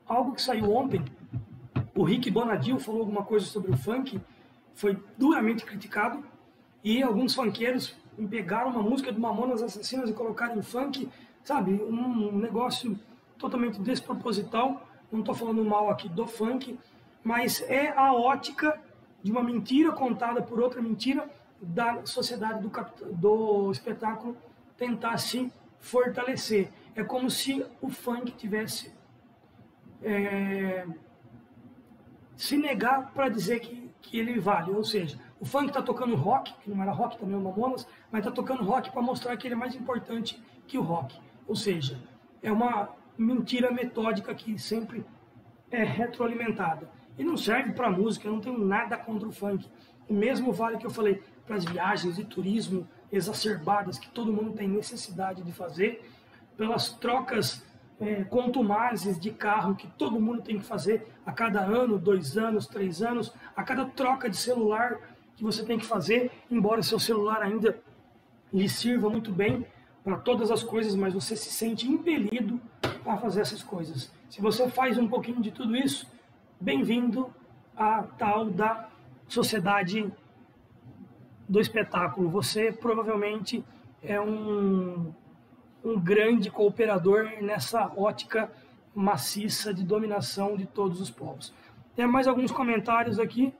algo que saiu ontem, o Rick Bonadil falou alguma coisa sobre o funk, foi duramente criticado, e alguns funkeiros pegaram uma música do Mamonas Assassinas e colocaram em funk, sabe, um negócio totalmente desproposital. Não estou falando mal aqui do funk, mas é a ótica de uma mentira contada por outra mentira da sociedade do espetáculo tentar se fortalecer. É como se o funk tivesse se negar para dizer que ele vale, ou seja, o funk está tocando rock, que não era rock também o Mamonas, mas está tocando rock para mostrar que ele é mais importante que o rock, ou seja, é uma mentira metódica que sempre é retroalimentada. E não serve para música, eu não tenho nada contra o funk. O mesmo vale que eu falei para as viagens de turismo exacerbadas que todo mundo tem necessidade de fazer, pelas trocas contumazes de carro que todo mundo tem que fazer a cada ano, 2 anos, 3 anos, a cada troca de celular que você tem que fazer, embora seu celular ainda lhe sirva muito bem para todas as coisas, mas você se sente impelido a fazer essas coisas. Se você faz um pouquinho de tudo isso, bem-vindo à tal da sociedade do espetáculo. Você provavelmente é um grande cooperador nessa ótica maciça de dominação de todos os povos. Tem mais alguns comentários aqui.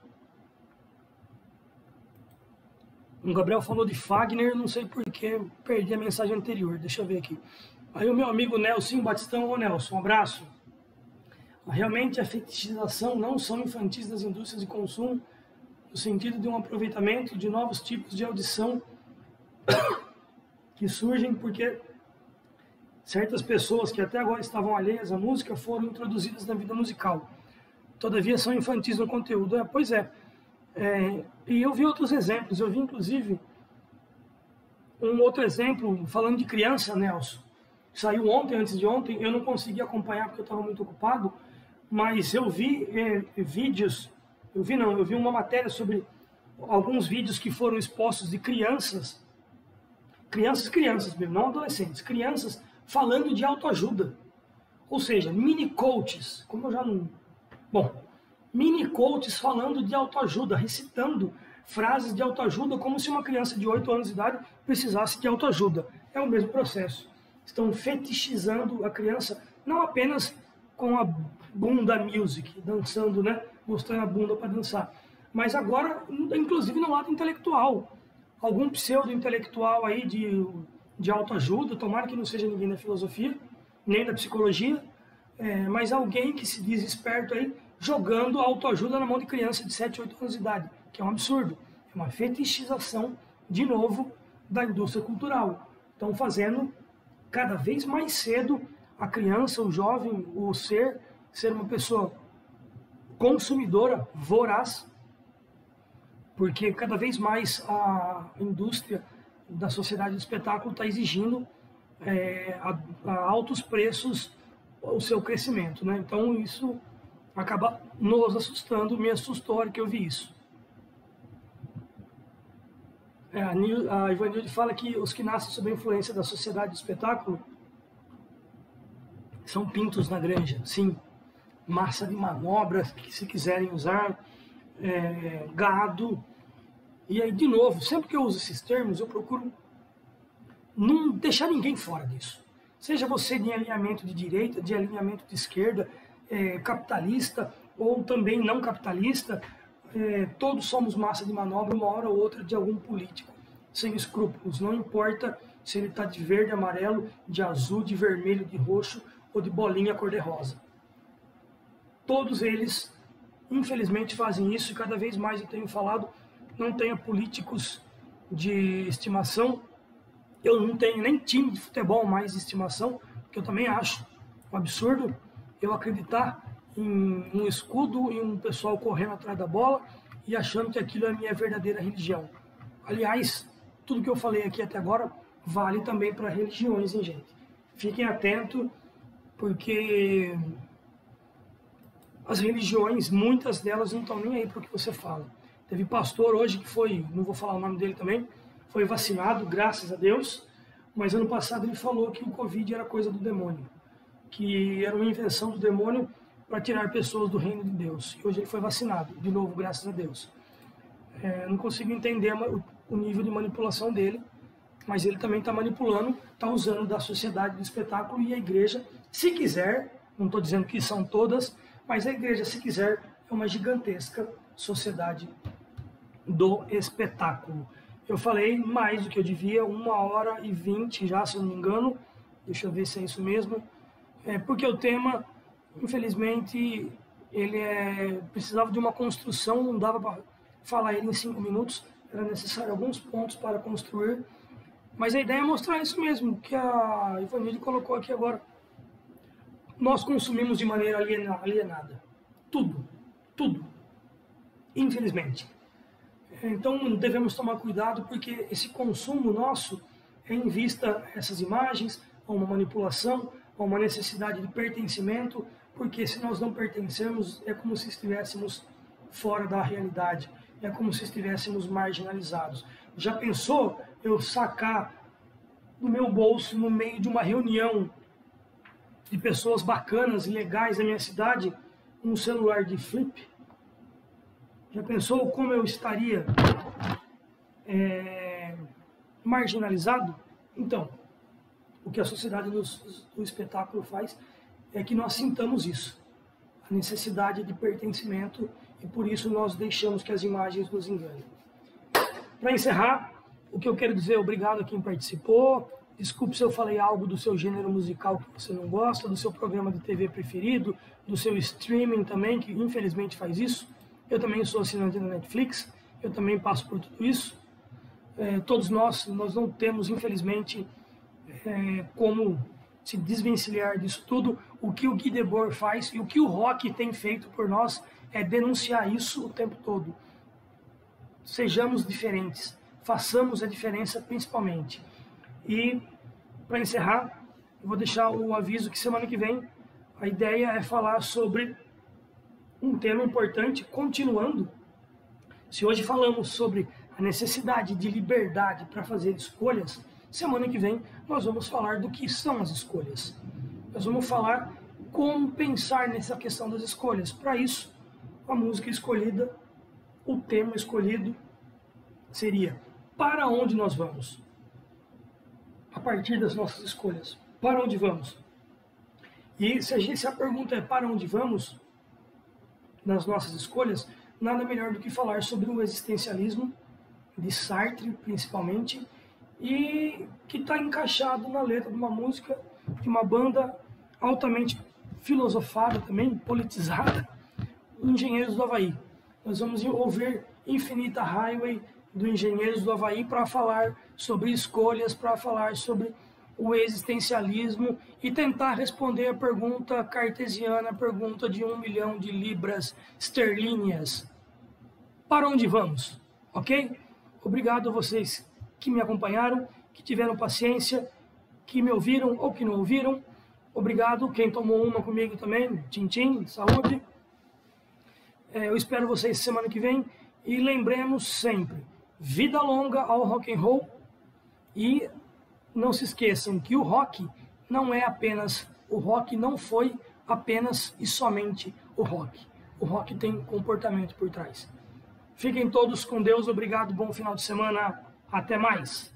O Gabriel falou de Fagner, não sei porquê, perdi a mensagem anterior, deixa eu ver aqui. Aí o meu amigo Nelson Batistão, ô Nelson, um abraço. Realmente a fetichização não são infantis das indústrias de consumo, no sentido de um aproveitamento de novos tipos de audição que surgem porque certas pessoas que até agora estavam alheias à música foram introduzidas na vida musical. Todavia são infantis no conteúdo. Pois é. E eu vi outros exemplos. Eu vi, inclusive, um outro exemplo, falando de criança, Nelson. Saiu ontem, antes de ontem, eu não consegui acompanhar porque eu estava muito ocupado, mas eu vi vídeos, eu vi uma matéria sobre alguns vídeos que foram expostos de crianças mesmo, não adolescentes, crianças falando de autoajuda. Ou seja, mini coaches, como eu já não... Bom, mini coaches falando de autoajuda, recitando frases de autoajuda como se uma criança de 8 anos de idade precisasse de autoajuda. É o mesmo processo. Estão fetichizando a criança, não apenas com a bunda music, dançando, né? Mostrando a bunda para dançar, mas agora, inclusive no lado intelectual. Algum pseudo-intelectual aí de autoajuda, tomara que não seja ninguém da filosofia, nem da psicologia, mas alguém que se diz esperto aí, jogando autoajuda na mão de criança de 7, 8 anos de idade, que é um absurdo. É uma fetichização, de novo, da indústria cultural. Estão fazendo cada vez mais cedo a criança, o jovem, o ser uma pessoa consumidora, voraz, porque cada vez mais a indústria da sociedade do espetáculo está exigindo a altos preços o seu crescimento, né? Então isso acaba nos assustando, me assustou a hora que eu vi isso. A Ivanilde fala que os que nascem sob a influência da sociedade do espetáculo são pintos na granja, sim. Massa de manobras, que se quiserem usar, gado. E aí, de novo, sempre que eu uso esses termos, eu procuro não deixar ninguém fora disso. Seja você de alinhamento de direita, de alinhamento de esquerda, capitalista ou também não capitalista, todos somos massa de manobra, uma hora ou outra, de algum político sem escrúpulos. Não importa se ele está de verde, amarelo, de azul, de vermelho, de roxo ou de bolinha cor-de-rosa. Todos eles, infelizmente, fazem isso, e cada vez mais eu tenho falado, não tenha políticos de estimação, Eu não tenho nem time de futebol mais de estimação, que eu também acho um absurdo eu acreditar em um escudo e um pessoal correndo atrás da bola e achando que aquilo é a minha verdadeira religião. Aliás, tudo que eu falei aqui até agora vale também para religiões, hein, gente? Fiquem atentos, porque as religiões, muitas delas não estão nem aí para o que você fala. Teve pastor hoje que foi, não vou falar o nome dele também, foi vacinado, graças a Deus, mas ano passado ele falou que o Covid era coisa do demônio, que era uma invenção do demônio para tirar pessoas do reino de Deus. E hoje ele foi vacinado, de novo, graças a Deus. Não consigo entender o nível de manipulação dele, mas ele também está manipulando, está usando da sociedade do espetáculo, e a igreja, se quiser, não estou dizendo que são todas, mas a igreja, se quiser, é uma gigantesca sociedade do espetáculo. Eu falei mais do que eu devia, 1h20 já, se eu não me engano. Deixa eu ver se é isso mesmo. Porque o tema, infelizmente, ele precisava de uma construção, não dava para falar ele em 5 minutos, era necessário alguns pontos para construir. Mas a ideia é mostrar isso mesmo, que a Ivanilde colocou aqui agora. Nós consumimos de maneira alienada. Tudo. Infelizmente. Então devemos tomar cuidado, porque esse consumo nosso é em vista a essas imagens, a uma manipulação, a uma necessidade de pertencimento, porque se nós não pertencemos é como se estivéssemos fora da realidade, é como se estivéssemos marginalizados. Já pensou eu sacar do meu bolso, no meio de uma reunião de pessoas bacanas e legais da minha cidade, um celular de flip? Já pensou como eu estaria marginalizado? Então, o que a sociedade do espetáculo faz é que nós sintamos isso, a necessidade de pertencimento, e por isso nós deixamos que as imagens nos enganem. Para encerrar, o que eu quero dizer é obrigado a quem participou. Desculpe se eu falei algo do seu gênero musical que você não gosta, do seu programa de TV preferido, do seu streaming também, que infelizmente faz isso. Eu também sou assinante da Netflix, eu também passo por tudo isso. Todos nós não temos, infelizmente, como se desvencilhar disso tudo. O que o Guy Debord faz e o que o rock tem feito por nós é denunciar isso o tempo todo. Sejamos diferentes, façamos a diferença principalmente. E, para encerrar, eu vou deixar o aviso que semana que vem a ideia é falar sobre um tema importante, continuando. Se hoje falamos sobre a necessidade de liberdade para fazer escolhas, semana que vem nós vamos falar do que são as escolhas. Nós vamos falar como pensar nessa questão das escolhas. Para isso, a música escolhida, o tema escolhido seria: para onde nós vamos? A partir das nossas escolhas, para onde vamos? E se a pergunta é para onde vamos, nas nossas escolhas, nada melhor do que falar sobre o existencialismo, de Sartre principalmente, e que está encaixado na letra de uma música de uma banda altamente filosofada também, politizada, Engenheiros do Havaí. Nós vamos ouvir Infinita Highway do Engenheiros do Havaí para falar sobre escolhas, para falar sobre o existencialismo e tentar responder a pergunta cartesiana, a pergunta de 1 milhão de libras esterlíneas. Para onde vamos? Ok? Obrigado a vocês que me acompanharam, que tiveram paciência, que me ouviram ou que não ouviram. Obrigado quem tomou uma comigo também. Tchim, saúde. Eu espero vocês semana que vem. E lembremos sempre, vida longa ao rock and roll. E não se esqueçam que o rock não é apenas, o rock não foi apenas e somente o rock. O rock tem comportamento por trás. Fiquem todos com Deus, obrigado, bom final de semana, até mais.